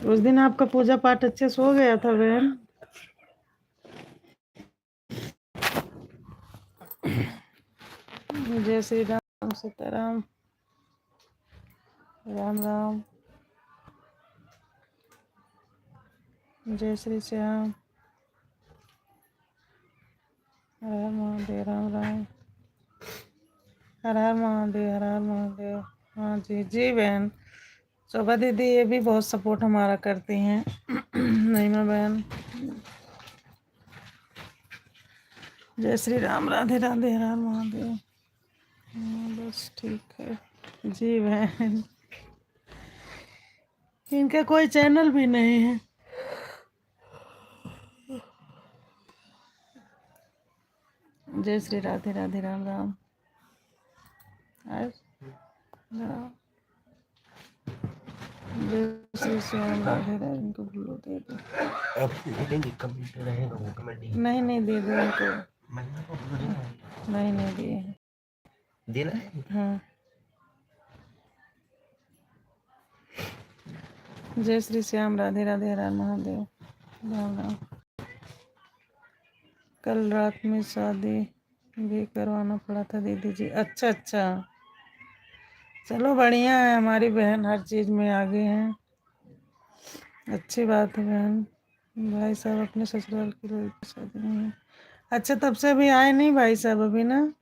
उस दिन आपका पूजा पाठ अच्छे से हो गया था बहन? जय श्री राम, सीताराम, राम राम। जय श्री श्याम, हर हर महादेव, राम राम। हर हर महादेव, हर हर महादेव। हाँ जी जी बहन। शोभा दीदी ये भी बहुत सपोर्ट हमारा करती हैं महिमा बहन। जय श्री राम, राधे राधे, हर हर महादेव। हाँ बस ठीक है। जी बहन, इनका कोई चैनल भी नहीं है। जय श्री राधे राधे, राम राम। राम। जय श्री श्याम राधे राधे। इनको ब्लू दे दो। अब दे देंगे, कमेंट रहेगा वो कमेंट नहीं दे दो इनको। महिमा को ब्लू देना है। नहीं दिए हैं। देना है। हाँ। जय श्री श्याम राधे राधे, हर हर महादेव, राम राम। कल रात में शादी भी करवाना पड़ा था दीदी जी। अच्छा, चलो बढ़िया है, हमारी बहन हर चीज़ में आगे हैं, अच्छी बात है बहन। भाई साहब अपने ससुराल की लड़की की शादी नहीं है। अच्छा, तब से अभी आए नहीं भाई साहब अभी ना।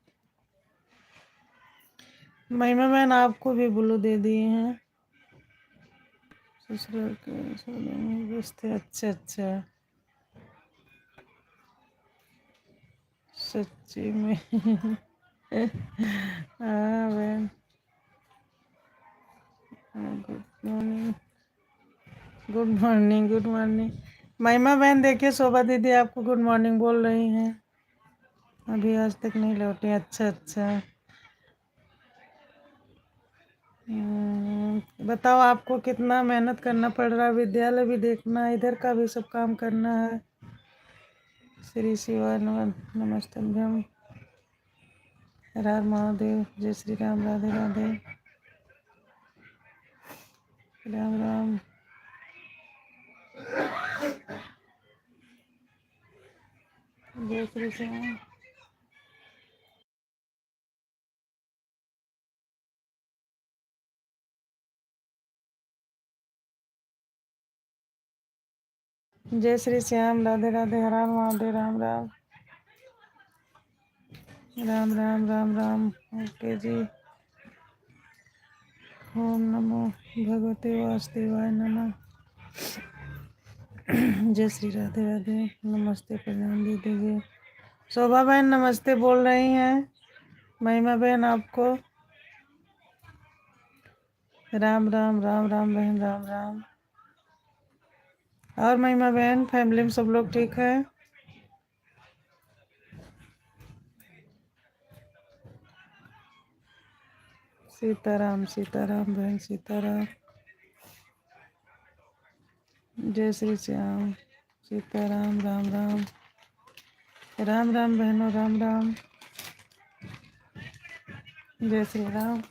महिमा बहन आपको भी ब्लू दे दिए हैं, ससुराल के शादी में व्यस्त थे। अच्छा, सच्ची में। हाँ बहन, गुड मॉर्निंग। महिमा बहन देखिए, शोभा दीदी आपको गुड मॉर्निंग बोल रही हैं, अभी आज तक नहीं लौटे। अच्छा। बताओ आपको कितना मेहनत करना पड़ रहा है, विद्यालय भी देखना है, इधर का भी सब काम करना है। श्री शिवाय नमस्तभ्यम, हर हर महादेव, जय श्री राम, राधे राधे, राम राम। जय श्री श्याम। जय श्री श्याम, राधे राधे, हर हर महादेव, राम राम, राम राम। ओके जी। ओम नमो भगवते वासुदेवाय नमः। जय श्री राधे राधे, नमस्ते, प्रणाम दीदी जी। शोभा बहन नमस्ते बोल रही हैं, महिमा बहन आपको राम राम बहन, राम राम। और महिमा बहन फैमिली में सब लोग ठीक है? सीताराम बहन, सीताराम। जय श्री श्याम, सीताराम, राम राम बहनों, राम राम। जय श्री राम,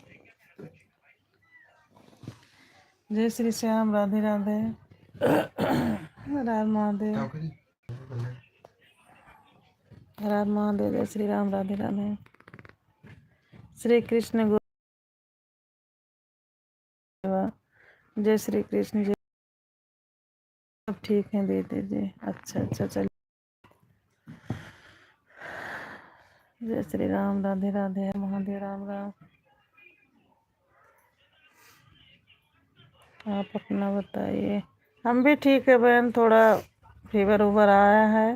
जय श्री श्याम, राधे राधे, राम महादेव, राम महादेव, जय श्री राम, राधे राधे। श्री कृष्ण गोवा, जय श्री कृष्ण जी। सब ठीक है दीदी जी। अच्छा चलिए। जय श्री राम, राधे राधे, महादेव, राम राम। आप अपना बताइए। हम भी ठीक है बहन, थोड़ा फीवर उबर आया है,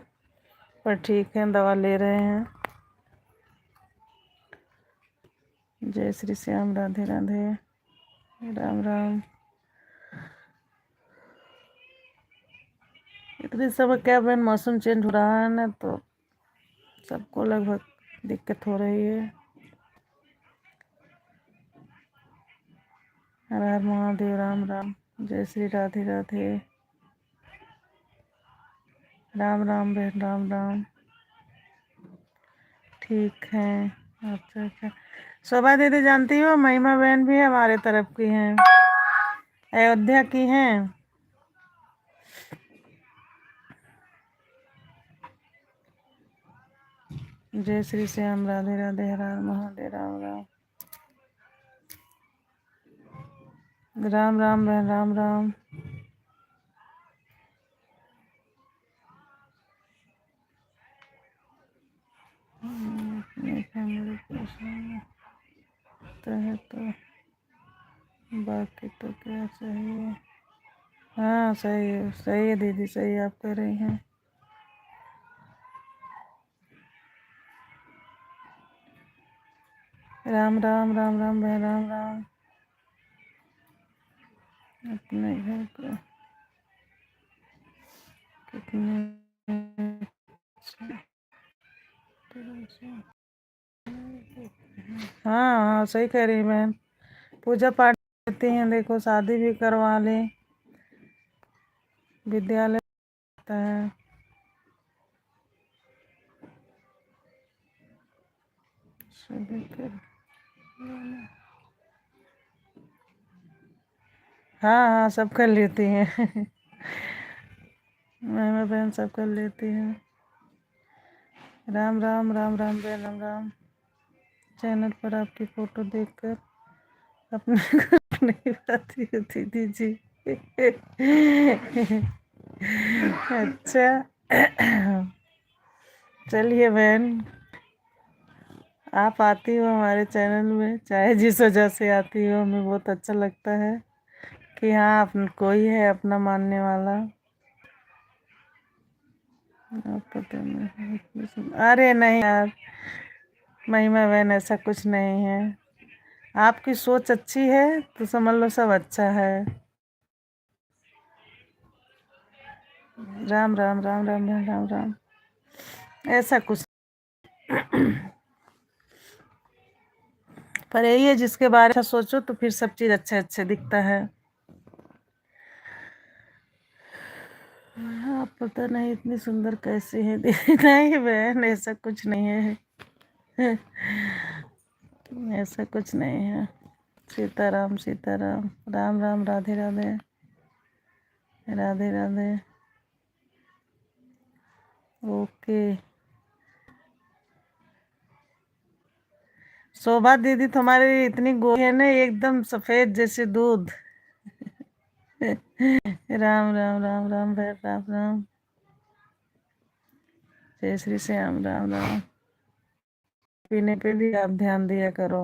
पर ठीक है, दवा ले रहे हैं। जय श्री श्याम, राधे राधे, राम राम। इतने समय क्या बहन, मौसम चेंज हो रहा है ना, तो सबको लगभग दिक्कत हो रही है। हर हर महादेव, राम राम। जय श्री राधे राधे, राम बहन, राम राम। ठीक है। अच्छा। शोभा दीदी जानती हो, महिमा बहन भी हमारे तरफ की हैं, अयोध्या की हैं। जय श्री श्याम, राधे राधे, हर हर महादेव, राम राम बहन, राम राम। अपनी फैमिली परेशान होता है तो बाकी तो क्या चाहिए। हाँ सही है दीदी, सही आप कह रही हैं। राम बहन, राम राम। अपने घर को कितने हाँ हाँ सही कह रही बहन। पूजा पाठ करती हैं, देखो शादी भी करवा लें, विद्यालय होता है। सभी कर हाँ हाँ सब कर लेती हैं महिमा बहन सब कर लेती हैं। राम राम राम राम बहन राम राम। चैनल पर आपकी फोटो देखकर अपने घर नहीं पाती हो दीदी जी अच्छा चलिए बहन, आप आती हो हमारे चैनल में, चाहे जिस वजह से आती हो, हमें बहुत अच्छा लगता है कि हाँ कोई है अपना मानने वाला। आप पता नहीं, अरे नहीं यार महिमा बहन ऐसा कुछ नहीं है, आपकी सोच अच्छी है तो समझ लो सब अच्छा है। राम राम राम राम राम राम राम। ऐसा कुछ पर यही है, जिसके बारे में सोचो तो फिर सब चीज अच्छे अच्छे दिखता है। आप पता नहीं इतनी सुंदर कैसे है दीदी नहीं बहन ऐसा कुछ नहीं है ऐसा कुछ नहीं है। सीताराम सीताराम, राम राम, राधे राधे, राधे राधे। ओके शोभा दीदी तुम्हारी इतनी गोरी है ना, एकदम सफेद जैसे दूध राम राम राम राम बहन राम राम। जय श्री श्याम राम राम। पीने पे भी आप ध्यान दिया करो।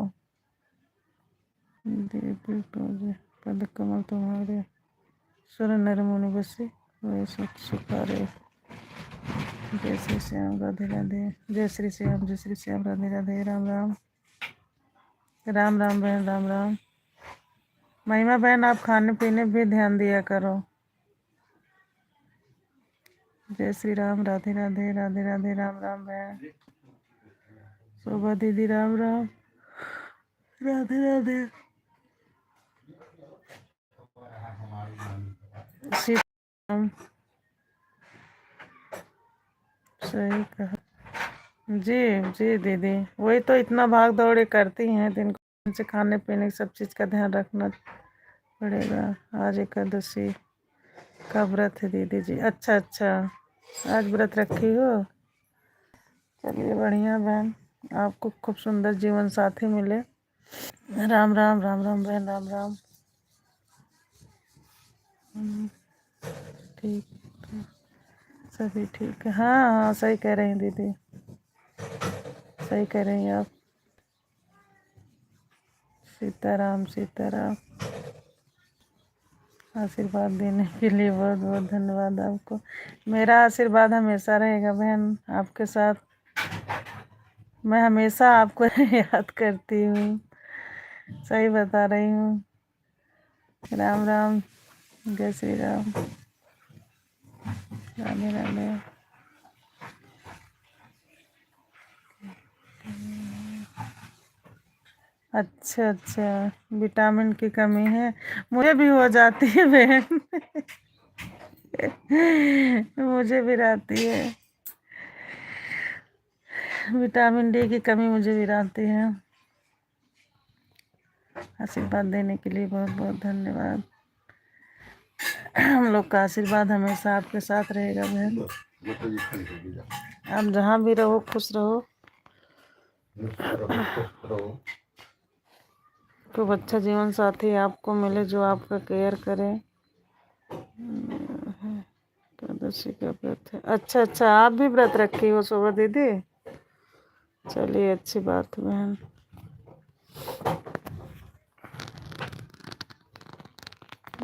देवी पद कमल तुम्हारे सुर नर मुनि बसे वे सुखारे। जय श्री श्याम राधे राधे। जय श्री श्याम जय श्री श्याम राधे राधे। राम राम राम राम बहन राम राम। महिमा बहन आप खाने पीने भी ध्यान दिया करो। जय श्री राम राधे राधे राधे राधे। राम राम बहन। शोभा दीदी राम राम, राधे राधे। सीताराम सही कहा जी जी दीदी, वही तो इतना भाग दौड़े करती हैं, दिन को से खाने पीने सब चीज़ का ध्यान रखना पड़ेगा। आज एकादशी का व्रत है दीदी जी। अच्छा अच्छा आज व्रत रखी हो, चलिए बढ़िया बहन, आपको खूब सुंदर जीवन साथी मिले। राम राम राम राम बहन राम राम। ठीक सभी ठीक है। हाँ हाँ सही कह रही हैं दीदी, सही कह रही हैं आप। सीताराम सीताराम। आशीर्वाद देने के लिए बहुत बहुत धन्यवाद आपको। मेरा आशीर्वाद हमेशा रहेगा बहन आपके साथ, मैं हमेशा आपको याद करती हूँ, सही बता रही हूँ। राम राम, जय श्री राम, राधे राधे। अच्छा अच्छा विटामिन की कमी है, मुझे भी हो जाती है बहन मुझे भी रहती है, विटामिन डी की कमी मुझे भी रहती है। आशीर्वाद देने के लिए बहुत बहुत धन्यवाद। हम लोग का आशीर्वाद हमेशा आपके साथ रहेगा बहन, आप जहाँ भी रहो खुश रहो, खूब अच्छा जीवन साथी आपको मिले जो आपका केयर करे। एकादशी का व्रत है। अच्छा अच्छा आप भी व्रत रखी हो शोभा दीदी, चलिए अच्छी बात है बहन।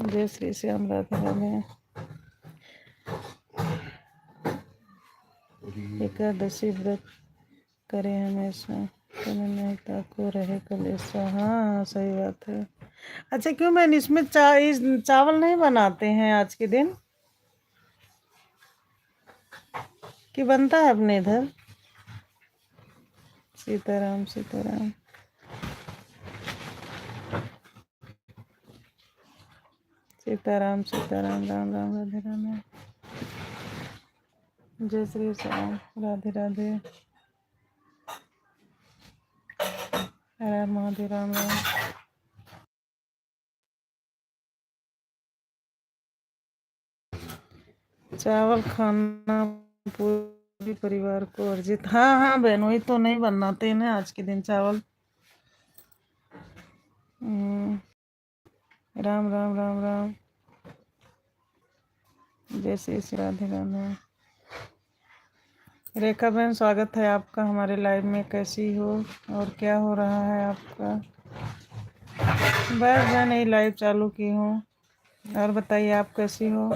जय श्री श्याम राधे राधे। एकादशी व्रत करें हमेशा, नहीं ताको रहे कलेसा। हाँ सही बात है, अच्छा, क्यों मैम इसमें इस चावल नहीं बनाते हैं आज के दिन कि बनता है अपने इधर? सीताराम सीताराम। सीताराम सीताराम, राम राम राधे राधे। जय श्री श्याम, राधे राधे, हर हर महादेव, राम राम। चावल खाना पूरे परिवार को अर्जित। हाँ हाँ बहन, वही तो नहीं बनाते हैं ना आज के दिन चावल। राम राम राम राम। जय श्री श्री, राधे राधे। रेखा बहन, स्वागत है आपका हमारे लाइव में। कैसी हो और क्या हो रहा है आपका? बस मैं नहीं लाइव चालू की हूँ। और बताइए आप कैसी हो?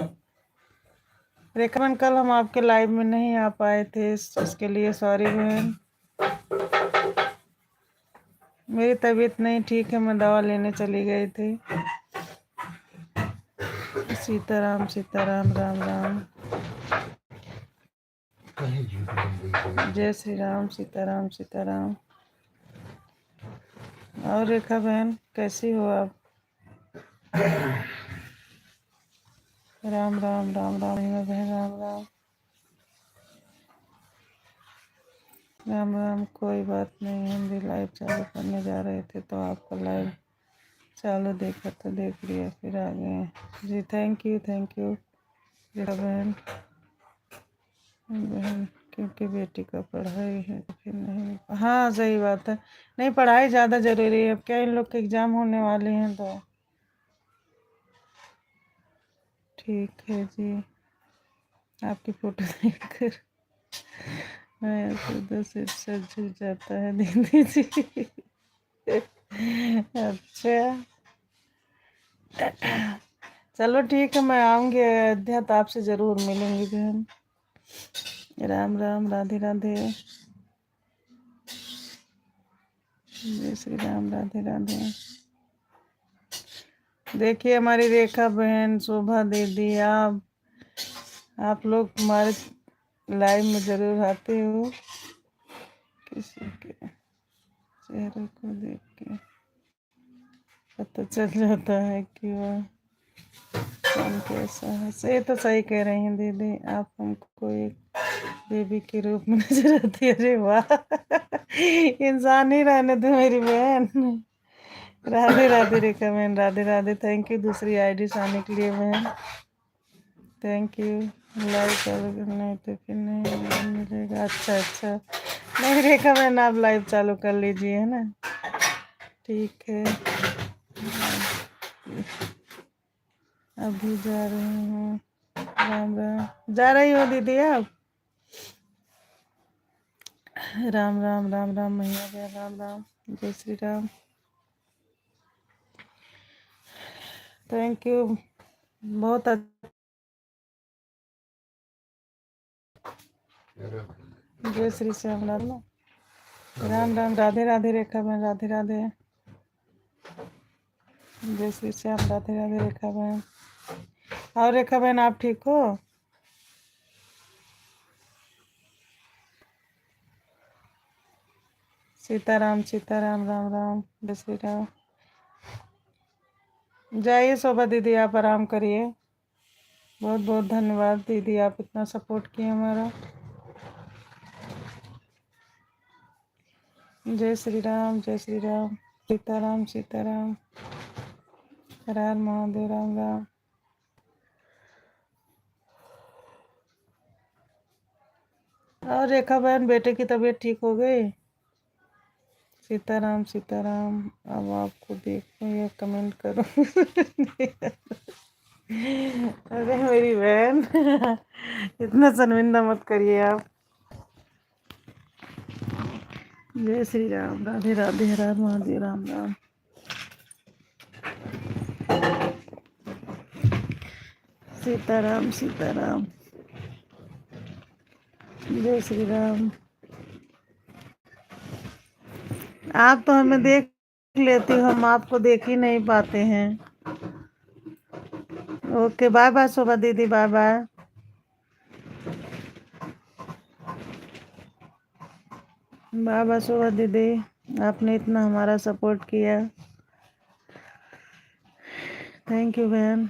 रेखा बहन, कल हम आपके लाइव में नहीं आ पाए थे, इसके लिए सॉरी बहन। मेरी तबीयत नहीं ठीक है, मैं दवा लेने चली गई थी। सीताराम सीताराम, राम राम। कहीं झूठ नहीं बोलते। जय श्री राम, सीताराम सीताराम। और रेखा बहन कैसी हो आप? राम राम राम राम, महिमा बहन राम राम। राम राम, कोई बात नहीं, हम भी लाइव चालू करने जा रहे थे तो आपका लाइव चालू देखा तो देख लिया, फिर आ गए जी। थैंक यू रेखा बहन। बहन क्योंकि बेटी का पढ़ाई है तो फिर नहीं। हाँ सही बात है, नहीं पढ़ाई ज़्यादा ज़रूरी है। अब क्या इन लोग के एग्ज़ाम होने वाले हैं तो ठीक है जी। आपकी फ़ोटो देखकर मैं तो सिर सर झुक जाता है दीदी जी। अच्छा चलो ठीक है, मैं आऊँगी अयोध्या तो आपसे ज़रूर मिलूँगी बहन। राम राम, राधे राधे। जय श्री राम, राधे राधे। देखिए हमारी रेखा बहन, शोभा दीदी, आप लोग हमारे लाइव में ज़रूर आते हो। किसी के चेहरे को देख के पता चल जाता है कि वह कौन कैसा है। सही तो सही कह रही हैं दीदी, आप हमको एक बेबी के रूप में नजर आती है। अरे वाह, इंसान ही रहने दो मेरी बहन। राधे राधे रेखा बहन, राधे राधे। थैंक यू दूसरी आईडी से आने के लिए बहन, थैंक यू। लाइव चालू करना है तो फिर नहीं मिलेगा। अच्छा नहीं रेखा बहन, आप लाइव चालू कर लीजिए, है ना? ठीक है, अभी जा रही हूँ। राम राम, जा रही हो दीदी आप? राम राम राम राम, मैया बहन राम राम। जय श्री राम, थैंक यू। बहुत जय श्री श्याम, राम राम, राधे राधे रेखा बहन, राधे राधे। जय श्री श्याम, राधे राधे रेखा बहन। और रेखा बहन आप ठीक हो? सीताराम सीताराम, राम राम, जय श्री राम। जाइए शोभा दीदी, आप आराम करिए। बहुत बहुत धन्यवाद दीदी, आप इतना सपोर्ट किए हमारा। जय श्री राम, जय श्री राम। सीताराम सीताराम, हर हर महादेव, राम राम। और रेखा बहन बेटे की तबीयत ठीक हो गई? सीताराम सीताराम। अब आपको देखो या कमेंट करो। अरे मेरी बहन, इतना शर्मिंदा मत करिए आप। जय श्री राम, राधे राधे, हर हर महादेव, राम राम। सीताराम सीताराम, जय श्री राम। आप तो हमें देख लेती हूँ, हम आपको देख ही नहीं पाते हैं। ओके, बाय बाय शोभा दीदी, bye bye. Bye bye Shobha दीदी, आपने इतना हमारा सपोर्ट किया, थैंक यू बहन।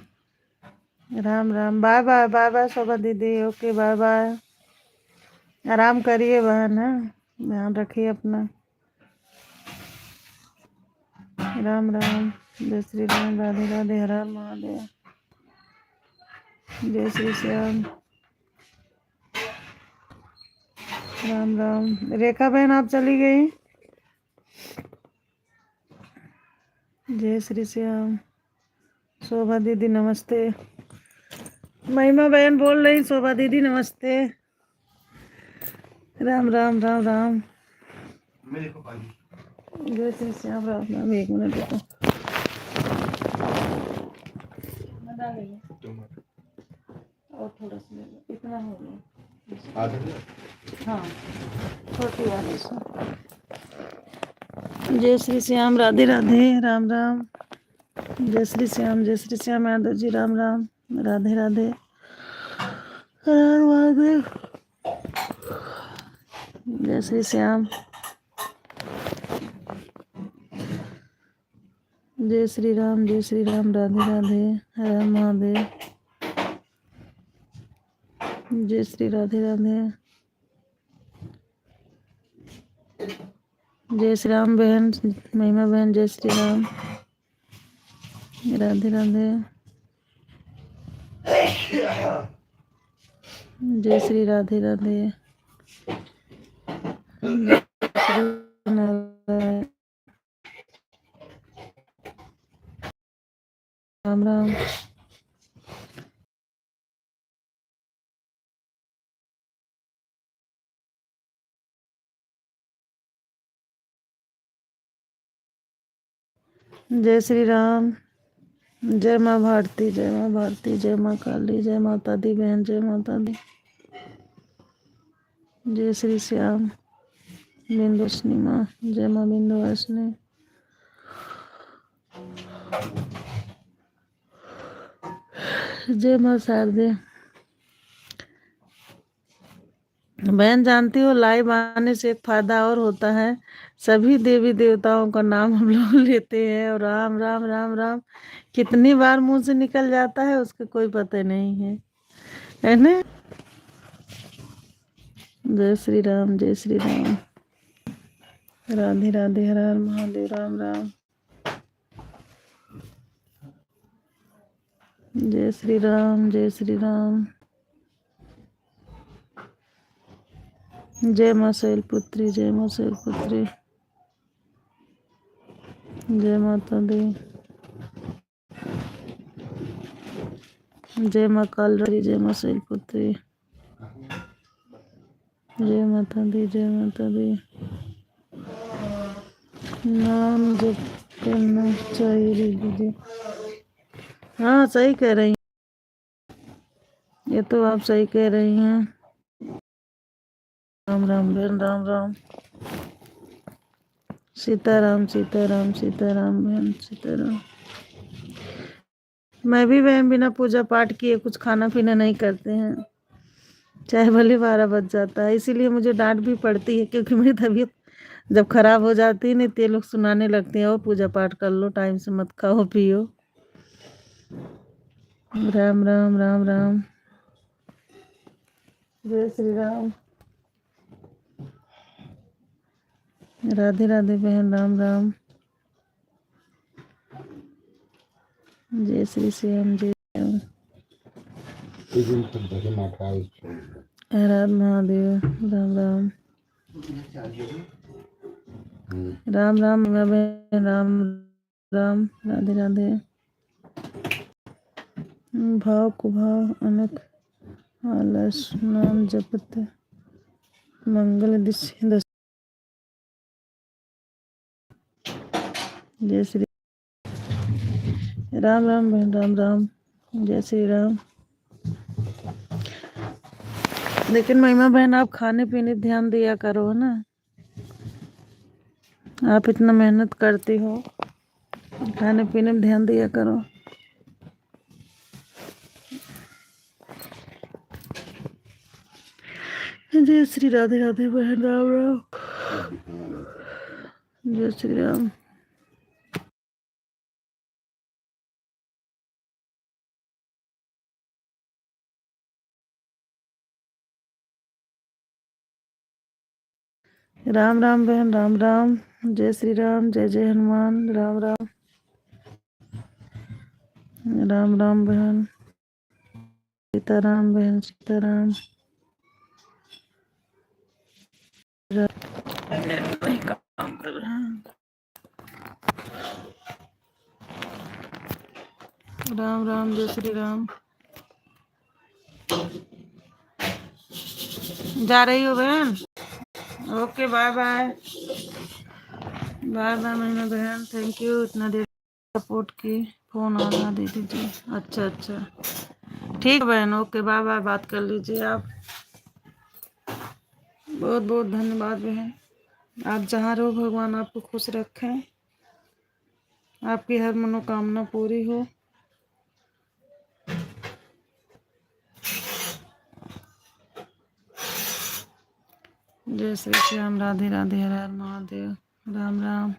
Ram Ram, bye bye, bye bye Shobha दीदी, ओके बाय बाय। आराम करिए बहन, है ध्यान रखिए अपना। राम राम, जय श्री राम, राधे राधे, हर हर महादेव, जय श्री श्याम, राम राम। रेखा बहन आप चली गई, जय श्री श्याम। शोभा दीदी नमस्ते, महिमा बहन बोल रही, शोभा दीदी नमस्ते। राम राम, राम राम, जय श्री श्याम, राम राम। एक मिनट रुको, और थोड़ा सा ले लो, इतना हो गया। हाँ, छोटी वाली से। जय श्री श्याम, राधे राधे, राम राम। जय श्री श्याम, जय श्री श्याम यादव जी, राम राम, राधे राधे, हर हर महादेव, जय श्री श्याम, जय श्री राम, जय श्री राम, राधे राधे, हर हर महादेव, जय श्री राधे राधे, जय श्री राम बहन, महिमा बहन, जय श्री राम, राधे राधे, जय श्री राधे राधे, जय श्री नारायण, राम राम। जय श्री राम, जय माँ भारती, जय माँ भारती, जय माँ काली, जय माता दी बहन, जय माता दी, जय श्री श्याम, बिंदुवासिनी माँ, जय माँ बिंदुवासिनी, जय माँ शारदे। बहन जानती हो, लाइव आने से एक फायदा और होता है, सभी देवी देवताओं का नाम हम लोग लेते हैं, और राम राम राम राम कितनी बार मुंह से निकल जाता है उसका कोई पता नहीं है ना। जय श्री राम, जय श्री राम, राधे राधे, हर हर महादेव, राम राम। जय श्री राम, जय श्री राम, जय माँ शैलपुत्री, जय माँ शैलपुत्री, जय माता दी, जय माँ कालरात्रि, जय माँ शैलपुत्री, जय माता दी, जय माता दी। नाम जप करना चाहिए दीदी। हाँ सही कह रही हैं, ये तो आप सही कह रही हैं। राम राम बहन, राम राम, सीताराम सीताराम, सीताराम बहन, सीताराम। मैं भी बहन बिना पूजा पाठ किए कुछ खाना पीना नहीं करते हैं, चाहे भले 12 बज जाता है, इसीलिए मुझे डांट भी पड़ती है, क्योंकि मेरी तबीयत जब खराब हो जाती है नहीं तो ये लोग सुनाने लगते हैं, और पूजा पाठ कर लो, टाइम से मत खाओ पियो। राम राम, राम राम, जय श्री राम, राधे राधे बहन, राम राम, जय श्री श्याम, जय श्याम, हर महादेव, राम राम, राम राम बहन, राम राम, राधे राधे। भाव कुभाव अनक आलस नाम जपत मंगल दिशि दस। जय श्री राम, राम बहन, राम राम, जय श्री राम। लेकिन महिमा बहन आप खाने पीने ध्यान दिया करो ना, आप इतना मेहनत करती हो, खाने पीने में ध्यान दिया करो। जय श्री राधे राधे बहन, राम राम। जय श्री राम। राम राम बहन, राम राम। जय श्री राम, जय जय हनुमान, राम राम। राम राम बहन, सीताराम बहन, सीताराम। नहीं काम कर रहा है। राम राम, जय श्री राम। जा रही हो बहन? Okay, bye bye. Bye bye महीना बहन, थैंक यू इतना देर सपोर्ट की। फोन आ रहा दीदी जी। अच्छा अच्छा, ठीक बहन, ओके बाय बाय। बात कर लीजिए आप। बहुत बहुत धन्यवाद बहन। आप जहाँ रहो भगवान आपको खुश रखें, आपकी हर मनोकामना पूरी हो। जय श्री श्याम, राधे राधे, हर हर महादेव, राम राम।